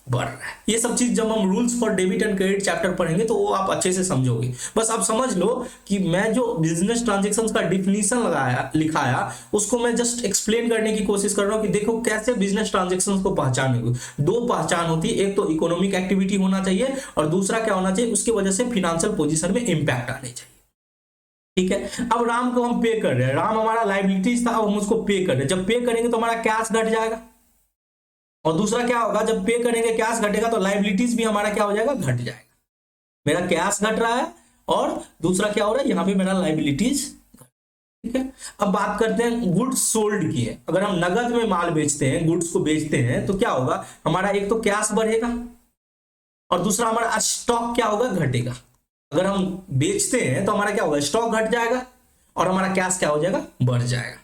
बढ़ रहा है। ये सब चीज जब हम rules for debit and credit chapter पढ़ेंगे तो वो आप अच्छे से समझोगे। बस आप समझ लो कि मैं जो बिजनेस ट्रांजैक्शंस का डिफिनीशन लिखाया उसको मैं जस्ट एक्सप्लेन करने की कोशिश कर रहा हूं कि देखो कैसे बिजनेस ट्रांजैक्शंस को पहचानेंगे। 2 पहचान होती है, एक तो इकोनॉमिक एक्टिविटी होना चाहिए और दूसरा क्या होना चाहिए, उसकी वजह से फिनेंशियल पोजीशन में इंपैक्ट आने चाहिए। ठीक है। अब राम को हम पे कर रहे हैं, राम हमारा लाइबिलिटीज था, अब हम उसको पे कर रहे हैं। जब पे करेंगे तो हमारा कैश घट जाएगा, और दूसरा क्या होगा, जब पे करेंगे कैश घटेगा तो लाइबिलिटीज भी हमारा क्या हो जाएगा, घट जाएगा। मेरा कैश घट रहा है और दूसरा क्या हो रहा है, यहां पे मेरा लाइबिलिटीज। ठीक है। अब बात करते हैं गुड्स सोल्ड की है। अगर हम नगद में माल बेचते हैं, गुड्स को बेचते हैं, तो क्या होगा, हमारा एक तो कैश बढ़ेगा और दूसरा हमारा स्टॉक क्या होगा, घटेगा। अगर हम बेचते हैं तो हमारा क्या होगा, स्टॉक घट जाएगा और हमारा कैश क्या हो जाएगा, बढ़ जाएगा।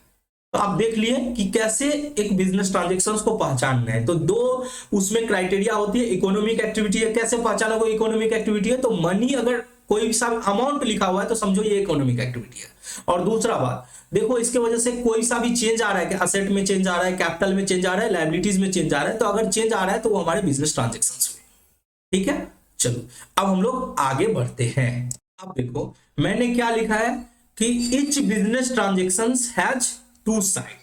तो आप देख लिए कि कैसे एक बिजनेस ट्रांजेक्शन्स को पहचानना है। तो दो उसमें क्राइटेरिया होती है, इकोनॉमिक एक्टिविटी है। कैसे पहचाना कोई इकोनॉमिक एक्टिविटी है, तो मनी अगर कोई भी सा अमाउंट लिखा हुआ है तो समझो ये इकोनॉमिक एक्टिविटी है। और दूसरा बात देखो, इसके वजह से कोई सा भी चेंज आ रहा है कि असेट में चेंज आ रहा है, कैपिटल में चेंज आ रहा है, लायबिलिटीज में चेंज आ रहा है, तो अगर चेंज आ रहा है तो वो हमारे बिजनेस ट्रांजेक्शन्स में। ठीक है, चलो अब हम लोग आगे बढ़ते हैं। अब देखो मैंने क्या लिखा है कि each business transactions has two side.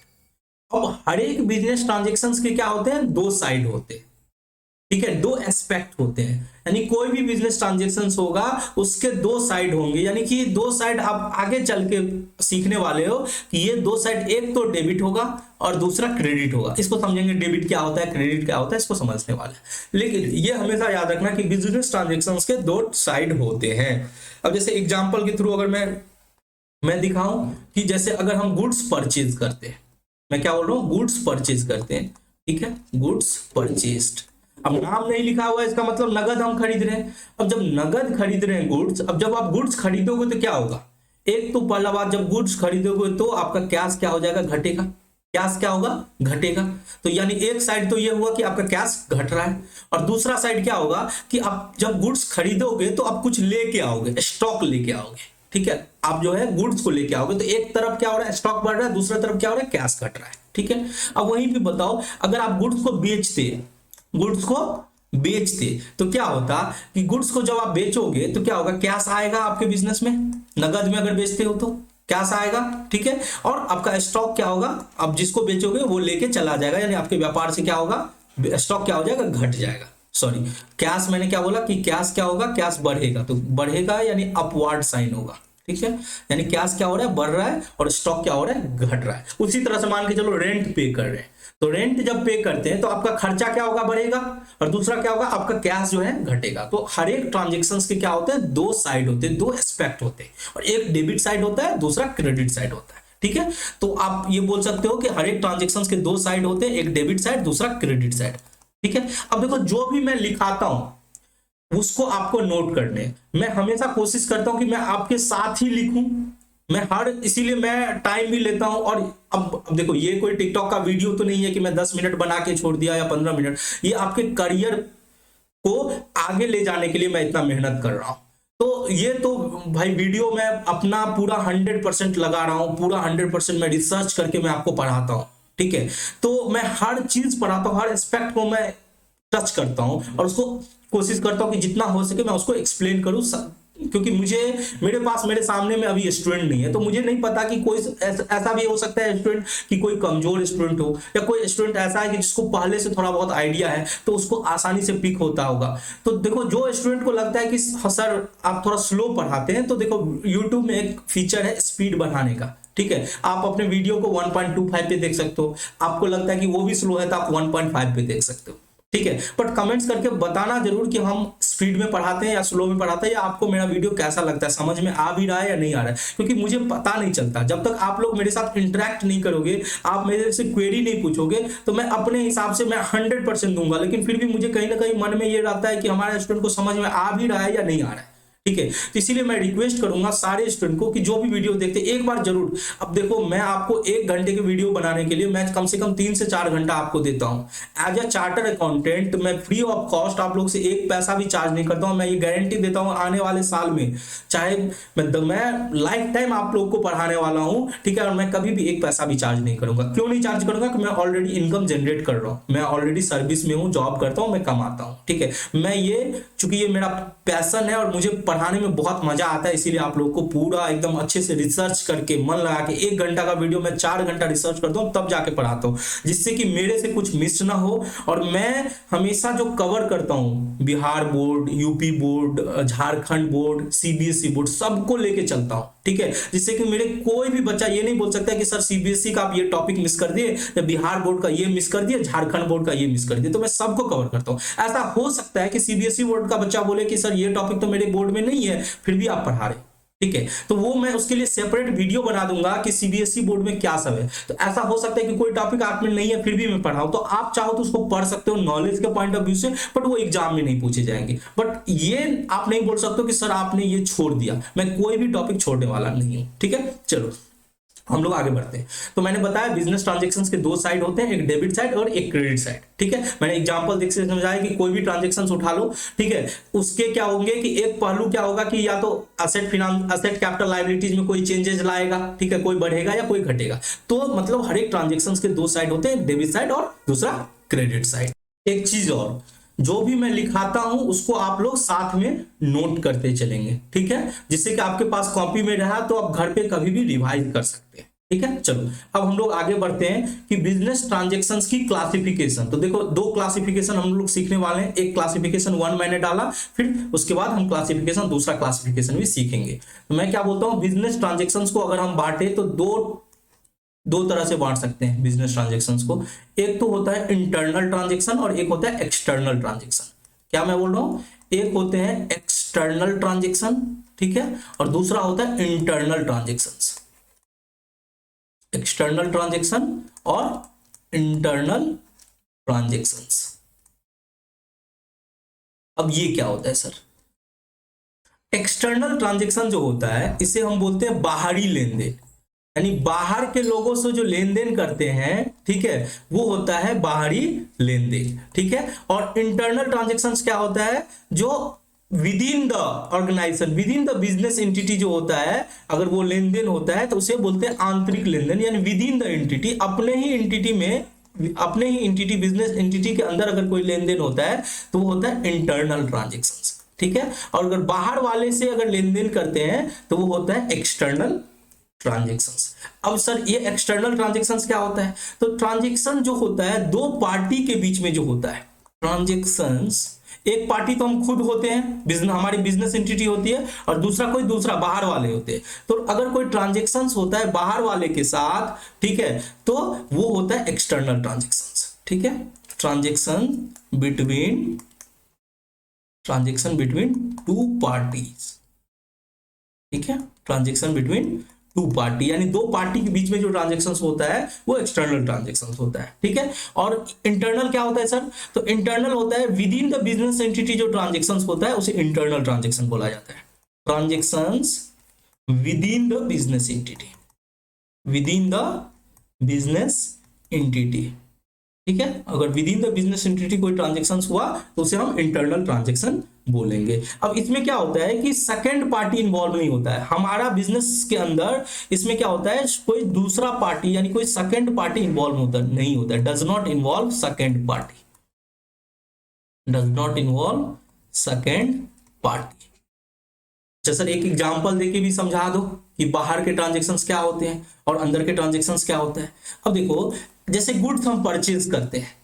अब हर एक बिजनेस ट्रांजेक्शंस के क्या होते हैं, दो साइड होते हैं। ठीक है, दो एस्पेक्ट होते हैं, यानी कोई भी बिजनेस ट्रांजेक्शंस होगा उसके दो साइड होंगे। यानी कि दो साइड आप आगे चल के सीखने वाले हो कि ये दो साइड, एक तो डेबिट होगा और दूसरा क्रेडिट होगा। इसको समझेंगे, डेबिट क्या होता है, क्रेडिट क्या होता है, इसको समझने वाले। लेकिन ये हमेशा याद रखना कि बिजनेस ट्रांजेक्शंस के दो साइड होते हैं। अब जैसे एग्जाम्पल के थ्रू अगर मैं दिखाऊं कि जैसे अगर हम गुड्स परचेज करते हैं, मैं क्या बोल रहा हूं, गुड्स परचेज करते हैं। ठीक है, गुड्स परचेज्ड। अब नाम नहीं लिखा हुआ है, इसका मतलब नगद हम खरीद रहे हैं। अब जब नगद खरीद रहे हैं गुड्स, अब जब आप गुड्स खरीदोगे तो क्या होगा, एक तो पहला बात, जब गुड्स खरीदोगे तो आपका कैश क्या हो जाएगा, घटेगा। कैश क्या होगा, घटेगा। तो यानी एक साइड तो ये हुआ कि आपका कैश घट रहा है, और दूसरा साइड क्या होगा कि आप जब गुड्स खरीदोगे तो आप कुछ लेके आओगे, स्टॉक लेके आओगे। ठीक है, आप जो है गुड्स को लेके आओगे, तो एक तरफ क्या हो रहा है, स्टॉक बढ़ रहा है, दूसरा तरफ क्या हो रहा है, कैश घट रहा है। ठीक है, अब वहीं पे बताओ, अगर आप गुड्स को बेचते तो क्या होता कि गुड्स को जब आप बेचोगे तो क्या होगा, कैश आएगा आपके बिजनेस में, नगद में अगर बेचते हो तो कैश आएगा। ठीक है, और आपका स्टॉक क्या होगा, आप जिसको बेचोगे वो लेके चला जाएगा, यानी आपके व्यापार से क्या होगा, स्टॉक क्या हो जाएगा, घट जाएगा। सॉरी, कैश मैंने क्या बोला कि कैश क्या होगा, कैश बढ़ेगा, तो बढ़ेगा यानी अपवर्ड साइन होगा। ठीक है, यानी कैश क्या हो रहा है, बढ़ रहा है, और स्टॉक क्या हो रहा है, घट रहा है। उसी तरह से मान के चलो रेंट पे कर रहे हैं, तो रेंट जब पे करते हैं तो आपका खर्चा क्या होगा, बढ़ेगा, और दूसरा क्या होगा, आपका कैश जो है घटेगा। तो हर एक ट्रांजेक्शंस के क्या होते हैं, दो साइड होते हैं, दो एस्पेक्ट होते हैं, और एक डेबिट साइड होता है, दूसरा क्रेडिट साइड होता है। ठीक है, तो आप ये बोल सकते हो कि हर एक ट्रांजेक्शंस के दो साइड होते हैं, एक डेबिट साइड, दूसरा क्रेडिट साइड। ठीक है, अब देखो जो भी मैं लिखाता हूं उसको आपको नोट करने, मैं हमेशा कोशिश करता हूं कि मैं आपके साथ ही लिखूं, इसीलिए मैं टाइम भी लेता हूं। और अब देखो, ये कोई टिकटॉक का वीडियो तो नहीं है कि मैं 10 मिनट बना के छोड़ दिया या 15 मिनट। ये आपके करियर को आगे ले जाने के लिए मैं इतना मेहनत कर रहा हूं। तो ये तो भाई वीडियो मैं अपना पूरा 100% लगा रहा हूं, पूरा 100% मैं रिसर्च करके मैं आपको पढ़ाता हूं। ठीक है, तो मैं हर चीज पढ़ाता हूं, हर एस्पेक्ट को मैं टच करता हूं, और उसको कोशिश करता हूं कि जितना हो सके मैं उसको एक्सप्लेन करूं, क्योंकि मेरे सामने में अभी स्टूडेंट नहीं है, तो मुझे नहीं पता कि कोई ऐसा भी हो सकता है स्टूडेंट कि कोई कमजोर स्टूडेंट हो, या कोई स्टूडेंट ऐसा है कि जिसको पहले से थोड़ा बहुत आइडिया है तो उसको आसानी से पिक होता होगा। तो देखो, जो स्टूडेंट को लगता है कि सर आप थोड़ा स्लो पढ़ाते हैं, तो देखो यूट्यूब में एक फीचर है स्पीड बढ़ाने का। ठीक है, आप अपने वीडियो को 1.25 पे देख सकते हो, आपको लगता है कि वो भी स्लो है तो आप 1.5 पे देख सकते हो। ठीक है, बट कमेंट्स करके बताना जरूर कि हम स्पीड में पढ़ाते हैं या स्लो में पढ़ाते हैं, या आपको मेरा वीडियो कैसा लगता है, समझ में आ भी रहा है या नहीं आ रहा है, क्योंकि मुझे पता नहीं चलता। जब तक आप लोग मेरे साथ इंटरेक्ट नहीं करोगे, आप मेरे से क्वेरी नहीं पूछोगे, तो मैं अपने हिसाब से मैं 100% दूंगा, लेकिन फिर भी मुझे कहीं ना कहीं मन में ये रहता है कि हमारे स्टूडेंट को समझ में आ भी रहा है या नहीं आ रहा है। ठीक है, तो इसीलिए मैं रिक्वेस्ट करूंगा सारे स्टूडेंट को कि जो भी वीडियो देखते हैं एक बार जरूर, अब देखो मैं आपको 1 घंटे की वीडियो बनाने के लिए मैं कम से कम 3 से 4 घंटा आपको देता हूं एज अ चार्टर अकाउंटेंट। मैं फ्री ऑफ कॉस्ट आप लोग से 1 पैसा भी चार्ज नहीं करता हूं। मैं ये गारंटी देता हूं आने वाले साल में, चाहे मैं लाइफ टाइम आप लोग को पढ़ाने वाला हूं। ठीक है, और मैं कभी भी 1 पैसा भी चार्ज नहीं करूंगा। क्यों नहीं चार्ज करूंगा, कि मैं ऑलरेडी इनकम जनरेट कर रहा हूं, मैं ऑलरेडी सर्विस में हूं, जॉब करता हूं, मैं कमाता हूं। ठीक है, मैं ये चूंकि ये मेरा पैशन है और मुझे पढ़ाने में बहुत मजा आता है, इसीलिए आप लोग को पूरा एकदम अच्छे से रिसर्च करके मन लगा के 1 घंटा का वीडियो मैं 4 घंटा रिसर्च करता हूं, तब जाके पढ़ाता हूं, जिससे कि मेरे से कुछ मिस ना हो। और मैं हमेशा जो कवर करता हूं, Bihar board, UP board, Jharkhand board, CBSE board, सबको लेके चलता हूं। ठीक है, जिससे कि मेरे कोई भी बच्चा ये नहीं बोल सकता कि सर सीबीएसई का आप ये टॉपिक मिस कर दिए, या बिहार बोर्ड का ये मिस कर दिए, झारखंड बोर्ड का ये मिस कर दिए। तो मैं सबको कवर करता हूं। ऐसा हो सकता है कि सीबीएसई बोर्ड का बच्चा बोले कि सर ये टॉपिक तो मेरे बोर्ड में नहीं है, फिर भी आप पढ़ा रहे, ठीक है, तो वो मैं उसके लिए सेपरेट वीडियो बना दूंगा कि सीबीएसई बोर्ड में क्या सब है। तो ऐसा हो सकता है कि कोई टॉपिक आप में नहीं है फिर भी मैं पढ़ाऊं, तो आप चाहो तो उसको पढ़ सकते हो नॉलेज के पॉइंट ऑफ व्यू से, बट वो एग्जाम में नहीं पूछे जाएंगे। बट ये आप नहीं बोल सकते कि सर आपने ये छोड़ दिया, मैं कोई भी टॉपिक छोड़ने वाला नहीं हूं, ठीक है। चलो हम लोग आगे बढ़ते हैं। तो मैंने बताया बिजनेस ट्रांजैक्शंस के दो साइड होते हैं, एक डेबिट साइड और एक क्रेडिट साइड, ठीक है। मैंने एग्जांपल देख से समझाया कि कोई भी ट्रांजैक्शंस उठा लो, ठीक है, उसके क्या होंगे कि एक पहलू क्या होगा कि या तो असेट कैपिटल लायबिलिटीज में कोई चेंजेस लाएगा, ठीक है, कोई बढ़ेगा या कोई घटेगा। तो मतलब हर एक ट्रांजैक्शंस के दो साइड होते हैं, एक डेबिट साइड और दूसरा क्रेडिट साइड। एक चीज और, जो भी मैं लिखाता हूं उसको आप लोग साथ में नोट करते चलेंगे, ठीक है, जिससे कि आपके पास कॉपी में रहा तो आप घर पे कभी भी रिवाइज कर सकते हैं, ठीक है। चलो अब हम लोग आगे बढ़ते हैं कि बिजनेस ट्रांजैक्शंस की क्लासिफिकेशन। तो देखो दो क्लासिफिकेशन हम लोग सीखने वाले हैं। एक क्लासिफिकेशन 1 मैंने डाला, फिर उसके बाद हम क्लासिफिकेशन दूसरा क्लासिफिकेशन भी सीखेंगे। तो मैं क्या बोलता हूं, बिजनेस ट्रांजैक्शंस को अगर हम बांटे तो दो तरह से बांट सकते हैं बिजनेस ट्रांजैक्शंस को। एक तो होता है इंटरनल ट्रांजैक्शन और एक होता है एक्सटर्नल ट्रांजैक्शन। क्या मैं बोल रहा हूं, एक होते हैं एक्सटर्नल ट्रांजैक्शन, ठीक है, और दूसरा होता है इंटरनल ट्रांजैक्शंस। एक्सटर्नल ट्रांजैक्शन और इंटरनल ट्रांजैक्शंस। अब ये क्या होता है सर, एक्सटर्नल ट्रांजैक्शन जो होता है इसे हम बोलते हैं बाहरी लेन देन, यानी बाहर के लोगों से जो लेन देन करते हैं, ठीक है, वो होता है बाहरी लेन देन, ठीक है। और इंटरनल ट्रांजैक्शंस क्या होता है, जो within the organisation, within the business entity जो होता है, अगर वो लेन देन होता है तो उसे बोलते हैं आंतरिक लेन देन, यानी विद इन द एंटिटी, अपने ही एंटिटी में, अपने ही एंटिटी, बिजनेस एंटिटी के अंदर अगर कोई लेन देन होता है तो वो होता है इंटरनल ट्रांजैक्शंस, ठीक है। और अगर बाहर वाले से अगर लेन देन करते हैं तो वो होता है एक्सटर्नल ट्रांजैक्शंस। अब सर ये एक्सटर्नल ट्रांजैक्शंस क्या होता है, तो ट्रांजैक्शन जो होता है दो पार्टी के बीच में जो होता है ट्रांजैक्शंस, एक पार्टी तो हम खुद होते हैं, हमारी बिजनेस एंटिटी होती है, और दूसरा कोई दूसरा बाहर वाले होते हैं। तो अगर कोई ट्रांजैक्शंस होता है बाहर वाले के साथ, ठीक है, तो वो होता है एक्सटर्नल ट्रांजैक्शंस, ठीक है। ट्रांजैक्शन बिटवीन टू पार्टीज, ठीक है, ट्रांजैक्शन बिटवीन टू पार्टी, यानी दो पार्टी के बीच में जो ट्रांजैक्शंस होता है वो एक्सटर्नल ट्रांजैक्शंस होता है, ठीक है। और इंटरनल क्या होता है सर, तो इंटरनल होता है with in the business entity जो ट्रांजैक्शंस होता है उसे इंटरनल ट्रांजैक्शन बोला जाता है। Transactions with in the business entity, with in the business entity, ठीक है। अगर with in the business entity कोई ट्रांजैक्शन हुआ तो उसे हम इंटरनल ट्रांजैक्शन बोलेंगे। अब इसमें क्या होता है कि सेकंड पार्टी इन्वॉल्व नहीं होता है हमारा बिजनेस के अंदर। इसमें क्या होता है, कोई दूसरा पार्टी यानी कोई सेकंड पार्टी इन्वॉल्व होता नहीं होता है, does not involve second party, does not involve second party. अच्छा सर एक एग्जांपल देके भी समझा दो कि बाहर के ट्रांजैक्शंस क्या होते हैं और अंदर के ट्रांजैक्शंस क्या होते हैं। अब देखो जैसे गुड्स हम परचेज करते हैं,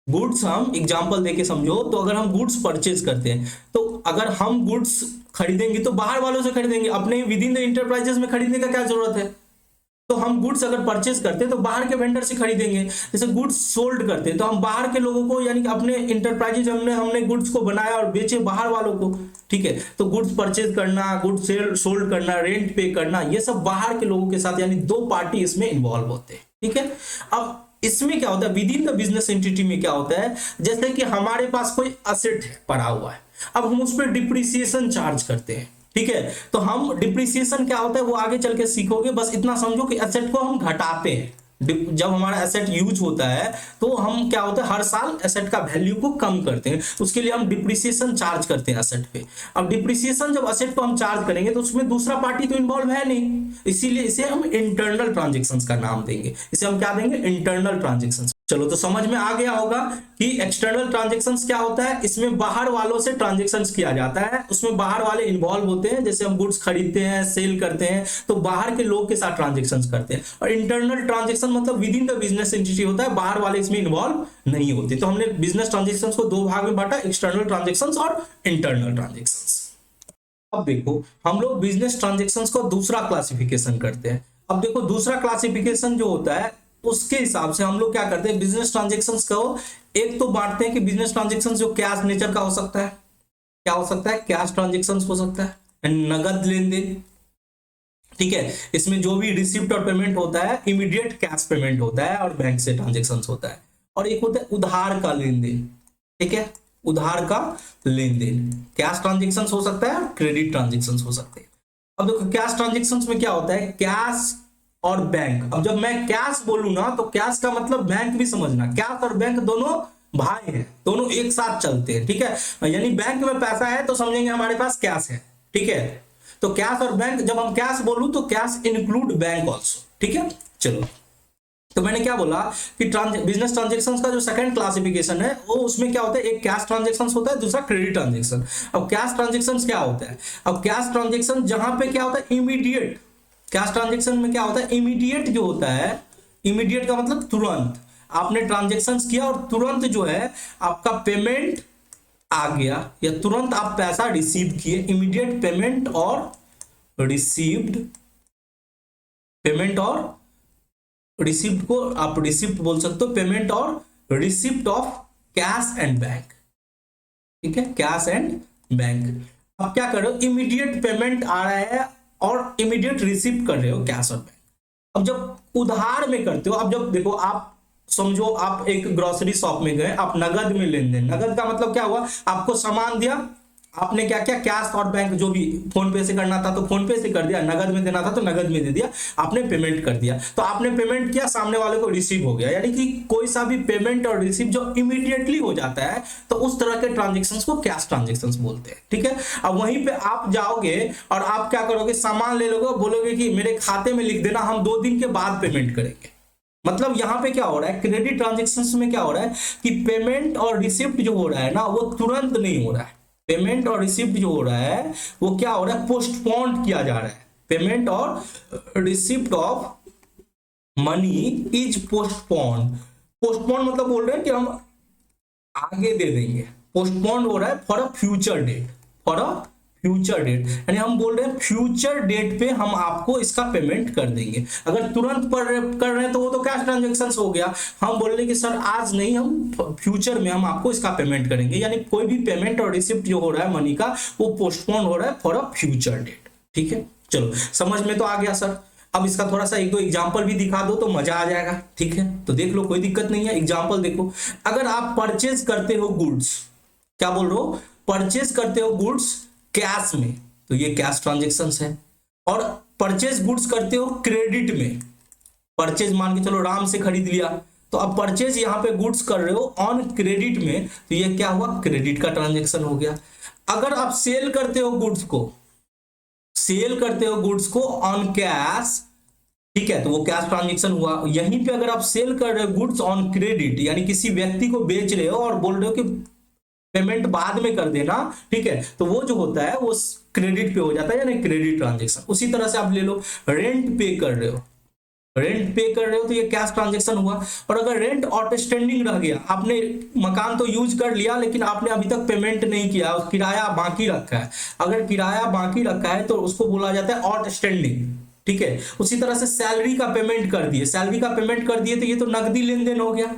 गुड्स हम एग्जांपल देके समझो, तो अगर हम गुड्स परचेज करते हैं तो अगर हम गुड्स खरीदेंगे तो बाहर वालों से खरीदेंगे, अपने विद इन द इंटरप्राइजेस में खरीदने का क्या जरूरत है। तो हम गुड्स अगर परचेज करते हैं तो बाहर के वेंडर से खरीदेंगे। जैसे गुड्स सोल्ड करते हैं तो हम बाहर के लोगों को, यानी कि अपने इंटरप्राइजेज हमने गुड्स को बनाया और बेचे बाहर वालों को, ठीक है। तो गुड्स परचेज करना, गुड्स सोल्ड करना, रेंट पे करना, ये सब बाहर के लोगों के साथ, यानी दो पार्टी इसमें इन्वॉल्व होते हैं, ठीक है। अब इसमें क्या होता है, with in the business entity में क्या होता है, जैसे कि हमारे पास कोई असेट है पड़ा हुआ है, अब हम उस पर डिप्रिसिएशन चार्ज करते हैं, ठीक है। तो हम डिप्रिसिएशन क्या होता है वो आगे चल के सीखोगे, बस इतना समझो कि एसेट को हम घटाते हैं। जब हमारा एसेट यूज होता है तो हम क्या होता है हर साल एसेट का वैल्यू को कम करते हैं, उसके लिए हम डिप्रिसिएशन चार्ज करते हैं एसेट पे। अब डिप्रिसिएशन जब एसेट को हम चार्ज करेंगे तो उसमें दूसरा पार्टी तो इन्वॉल्व है नहीं, इसीलिए इसे हम इंटरनल ट्रांजैक्शंस का नाम देंगे। इसे हम क्या देंगे, इंटरनल ट्रांजैक्शंस। चलो तो समझ में आ गया होगा कि एक्सटर्नल ट्रांजैक्शंस क्या होता है। इसमें बाहर वालों से ट्रांजैक्शंस किया जाता है, उसमें बाहर वाले इन्वॉल्व होते हैं, जैसे हम गुड्स खरीदते हैं, सेल करते हैं तो बाहर के लोग के साथ ट्रांजैक्शंस करते हैं। और इंटरनल ट्रांजैक्शन मतलब with in the business entity होता है, बाहर वाले इसमें इन्वॉल्व नहीं होते। तो हमने बिजनेस ट्रांजैक्शंस को दो भाग में बांटा, एक्सटर्नल ट्रांजैक्शंस और इंटरनल ट्रांजैक्शंस। अब देखो हम लोग बिजनेस ट्रांजेक्शन्स को दूसरा क्लासिफिकेशन करते हैं। अब देखो दूसरा क्लासिफिकेशन जो होता है उसके हिसाब से हम लोग क्या करते हैं, बिजनेस ट्रांजेक्शन्स को एक तो बांटते हैं कि बिजनेस ट्रांजेक्शन्स जो कैश नेचर का हो सकता है, क्या हो सकता है, कैश ट्रांजेक्शन्स हो सकता है, नगद लेन देन, ठीक है। इसमें जो भी रिसिप्ट और पेमेंट होता है इमीडिएट कैश पेमेंट होता है और बैंक से ट्रांजेक्शन्स होता है। और एक होता है उधार का लेन देन, ठीक है, उधार का लेन देन, कैश ट्रांजेक्शन हो सकता है, क्रेडिट ट्रांजेक्शन हो सकते हैं। अब देखो कैश ट्रांजेक्शन में क्या होता है, कैश और बैंक। अब जब मैं कैश बोलूं ना तो कैश का मतलब बैंक भी समझना, कैश और बैंक दोनों भाई हैं, दोनों एक साथ चलते हैं, ठीक है। यानी बैंक में पैसा है तो समझेंगे हमारे पास कैश है, ठीक है। तो कैश और बैंक, जब हम कैश बोलूं तो कैश इंक्लूड बैंक ऑल्सो, ठीक है। चलो तो मैंने क्या बोला कि बिजनेस ट्रांजेक्शन्स का जो सेकंड क्लासिफिकेशन है वो उसमें क्या होता है, एक कैश ट्रांजेक्शन्स होता है, दूसरा क्रेडिट ट्रांजेक्शन। अब कैश ट्रांजेक्शन्स क्या होता है, अब कैश ट्रांजेक्शन जहां पे क्या होता है इमीडिएट, कैश ट्रांजेक्शन में क्या होता है इमीडिएट जो होता है, इमीडिएट का मतलब तुरंत आपने ट्रांजेक्शन्स किया और तुरंत जो है आपका पेमेंट आ गया या तुरंत आप पैसा रिसीव किए, इमीडिएट पेमेंट और रिसीव्ड, पेमेंट और रिसिप्ट को आप रिसिप्ट बोल सकते हो, पेमेंट और receipt of cash and bank, ठीक है, कैश एंड बैंक। अब क्या कर रहे हो, इमीडिएट पेमेंट आ रहा है और इमीडिएट रिसिप्ट कर रहे हो कैश और बैंक। अब जब उधार में करते हो, अब जब देखो आप समझो आप एक ग्रोसरी शॉप में गए, आप नगद में लेन देन, नगद का मतलब क्या हुआ, आपको सामान दिया, आपने क्या किया, कैश और बैंक जो भी फोन पे से करना था तो फोन पे से कर दिया, नगद में देना था तो नगद में दे दिया, आपने पेमेंट कर दिया, तो आपने पेमेंट किया, सामने वाले को रिसीव हो गया। यानी कि कोई सा भी पेमेंट और रिसीव जो इमीडिएटली हो जाता है तो उस तरह के ट्रांजेक्शन्स को कैश ट्रांजेक्शन्स बोलते हैं, ठीक है। अब वहीं पे आप जाओगे और आप क्या करोगे, सामान ले लोगे, बोलोगे कि मेरे खाते में लिख देना, हम 2 दिन के बाद पेमेंट करेंगे। मतलब यहां पे क्या हो रहा है, क्रेडिट ट्रांजेक्शन्स में क्या हो रहा है कि पेमेंट और रिसिप्ट जो हो रहा है ना वो तुरंत नहीं हो रहा है, पेमेंट और रिसिप्ट जो हो रहा है वो क्या हो रहा है, पोस्टपोन्ड किया जा रहा है। पेमेंट और receipt of money is postponed, postponed मतलब बोल रहे हैं कि हम आगे दे देंगे, पोस्टपोन्ड हो रहा है for a future date, for a future date, यानी हम बोल रहे हैं फ्यूचर डेट पे हम आपको इसका पेमेंट कर देंगे। अगर तुरंत कर रहे हैं तो वो तो कैश ट्रांजेक्शन हो गया, हम बोल रहे हैं कि सर आज नहीं, हम फ्यूचर में हम आपको इसका पेमेंट करेंगे, यानी कोई भी पेमेंट और रिसिप्ट जो हो रहा है मनी का वो पोस्टपोन हो रहा है फॉर अ फ्यूचर डेट, ठीक है। चलो समझ में तो आ गया सर। अब इसका थोड़ा सा 1-2 एग्जाम्पल भी दिखा दो तो मजा आ जाएगा, ठीक है। तो देख लो, कोई दिक्कत नहीं है, एग्जाम्पल देखो। अगर आप परचेज करते हो गुड्स, क्या बोल रहे हो, परचेज करते हो गुड्स कैश में तो ये कैश ट्रांजेक्शन्स है, और परचेज गुड्स करते हो क्रेडिट में, परचेज मान के चलो राम से खरीद लिया, तो अब परचेज यहां पे गुड्स कर रहे हो ऑन क्रेडिट में तो ये क्या हुआ, क्रेडिट का ट्रांजेक्शन हो गया। अगर आप सेल करते हो गुड्स को, सेल करते हो गुड्स को ऑन कैश, ठीक है, तो वो कैश ट्रांजेक्शन हुआ। यहीं पे अगर आप सेल कर रहे हो गुड्स ऑन क्रेडिट, यानी किसी व्यक्ति को बेच रहे हो और बोल रहे हो कि पेमेंट बाद में कर देना, ठीक है, तो वो जो होता है वो क्रेडिट पे हो जाता है, यानी क्रेडिट ट्रांजेक्शन। उसी तरह से आप ले लो, रेंट पे कर रहे हो, रेंट पे कर रहे हो तो ये कैश ट्रांजेक्शन हुआ। और अगर रेंट आउटस्टैंडिंग रह गया, आपने मकान तो यूज कर लिया लेकिन आपने अभी तक पेमेंट नहीं किया, किराया बाकी रखा है, अगर किराया बाकी रखा है तो उसको बोला जाता है आउटस्टैंडिंग, ठीक है। उसी तरह से सैलरी का पेमेंट कर दिए, सैलरी का पेमेंट कर दिए तो ये तो नकदी लेन देन हो गया,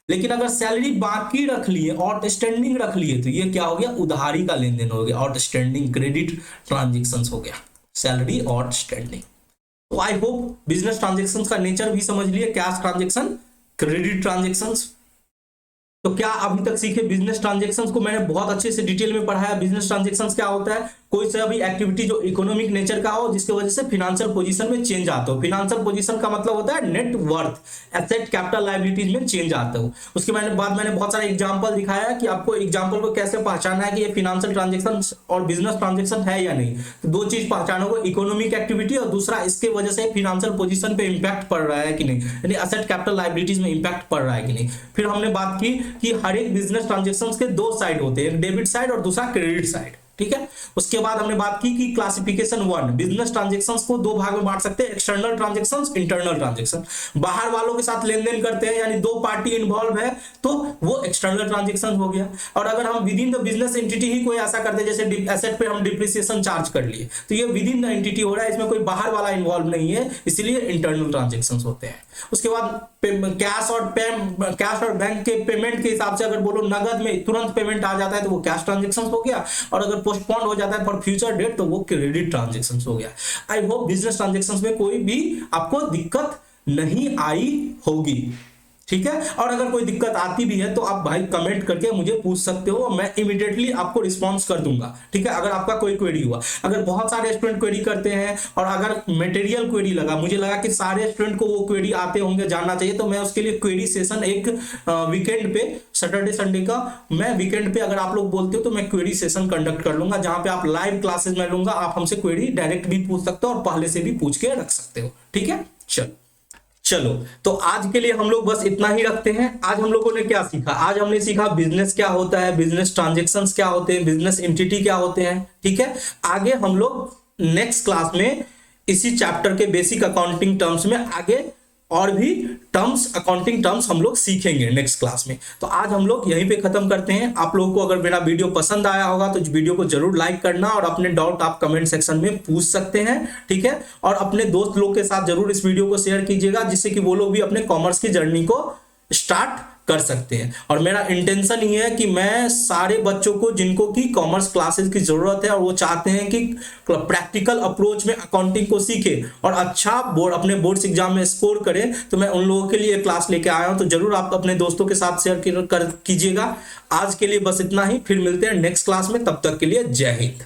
लेकिन अगर सैलरी बाकी रख लिए, आउटस्टैंडिंग रख लिए तो ये क्या हो गया, उधारी का लेन देन हो गया, आउटस्टैंडिंग क्रेडिट ट्रांजेक्शंस हो गया, सैलरी आउटस्टैंडिंग। तो आई होप बिजनेस ट्रांजेक्शंस का नेचर भी समझ लिए, कैश ट्रांजेक्शन, क्रेडिट ट्रांजेक्शंस। तो क्या अभी तक सीखे बिजनेस ट्रांजेक्शंस को, मैंने बहुत अच्छे से डिटेल में पढ़ाया बिजनेस ट्रांजेक्शंस क्या होता है, कोई सा भी एक्टिविटी जो इकोनॉमिक नेचर का हो जिसकी वजह से फिनेंशियल पोजीशन में चेंज आता हो। फिनेंशियल पोजीशन का मतलब होता है net worth, asset, capital, liabilities में चेंज आता हो। उसके बाद मैंने बहुत सारे एग्जांपल दिखाया कि आपको एग्जांपल को कैसे पहचानना है कि ये फिनेंशियल ट्रांजेक्शन और बिजनेस ट्रांजेक्शन है या नहीं। तो 2 चीज पहचानोगे, इकोनॉमिक एक्टिविटी और दूसरा इसके वजह से फिनेंशियल पोजीशन पे इंपैक्ट पड़ रहा है कि नहीं, यानी एसेट, कैपिटल, लायबिलिटीज में इंपैक्ट पड़ रहा है कि नहीं। फिर हमने बात की कि हर एक बिजनेस ट्रांजेक्शन के 2 साइड होते हैं, डेबिट साइड और दूसरा क्रेडिट साइड। ठीक है। उसके बाद हमने बात की कि क्लासिफिकेशन 1, बिजनेस ट्रांजैक्शंस को दो भाग में बांट सकते हैं, एक्सटर्नल ट्रांजैक्शंस, इंटरनल ट्रांजैक्शन। बाहर वालों के साथ लेन देन करते हैं यानी दो पार्टी इन्वॉल्व है तो वो एक्सटर्नल ट्रांजैक्शन हो गया। और अगर हम within the business entity ही कोई ऐसा करते हैं जैसे एसेट पे हम डिप्रिसिएशन चार्ज कर लिए तो ये विद इन द एंटिटी हो रहा है, इसमें कोई बाहर वाला इन्वॉल्व नहीं है, इसलिए इंटरनल ट्रांजैक्शंस होते हैं। उसके बाद कैश और बैंक के पेमेंट के हिसाब से अगर बोलो नगद में तुरंत पेमेंट आ जाता है तो वो कैश ट्रांजैक्शंस हो गया, और अगर पोस्टपोन हो जाता है फॉर फ्यूचर डेट तो वो क्रेडिट ट्रांजैक्शंस हो गया। आई होप बिजनेस ट्रांजैक्शंस में कोई भी आपको दिक्कत नहीं आई होगी, ठीक है। और अगर कोई दिक्कत आती भी है तो आप भाई कमेंट करके मुझे पूछ सकते हो, मैं इमीडिएटली आपको रिस्पॉन्स कर दूंगा, ठीक है। अगर आपका कोई क्वेरी हुआ, अगर बहुत सारे स्टूडेंट क्वेरी करते हैं और अगर मटेरियल क्वेरी लगा, मुझे लगा कि सारे स्टूडेंट को वो क्वेरी आते होंगे, जानना चाहिए, तो मैं उसके लिए क्वेरी सेशन एक वीकेंड पे, सैटरडे संडे का मैं वीकेंड पे अगर आप लोग बोलते हो तो मैं क्वेरी सेशन कंडक्ट कर लूंगा, जहां पे आप लाइव क्लासेस में लूंगा, आप हमसे क्वेरी डायरेक्ट भी पूछ सकते हो और पहले से भी पूछ के रख सकते हो, ठीक है। चलो तो आज के लिए हम लोग बस इतना ही रखते हैं। आज हम लोगों ने क्या सीखा? आज हमने सीखा बिजनेस क्या होता है, बिजनेस ट्रांजैक्शंस क्या होते हैं, बिजनेस एंटिटी क्या होते हैं, ठीक है। आगे हम लोग नेक्स्ट क्लास में इसी चैप्टर के बेसिक अकाउंटिंग टर्म्स में आगे और भी टर्म्स, अकाउंटिंग टर्म्स हम लोग सीखेंगे नेक्स्ट क्लास में। तो आज हम लोग यहीं पे खत्म करते हैं। आप लोगों को अगर मेरा वीडियो पसंद आया होगा तो वीडियो को जरूर लाइक करना और अपने डाउट आप कमेंट सेक्शन में पूछ सकते हैं, ठीक है। और अपने दोस्त लोग के साथ जरूर इस वीडियो को शेयर कीजिएगा जिससे कि वो लोग भी अपने कॉमर्स की जर्नी को स्टार्ट कर सकते हैं। और मेरा इंटेंशन ये है कि मैं सारे बच्चों को जिनको की कॉमर्स क्लासेस की जरूरत है और वो चाहते हैं कि प्रैक्टिकल अप्रोच में अकाउंटिंग को सीखे और अच्छा अपने बोर्ड्स एग्जाम में स्कोर करें, तो मैं उन लोगों के लिए क्लास लेके आया हूं। तो जरूर आप अपने दोस्तों के साथ शेयर कीजिएगा। आज के लिए बस इतना ही, फिर मिलते हैं नेक्स्ट क्लास में, तब तक के लिए जय हिंद।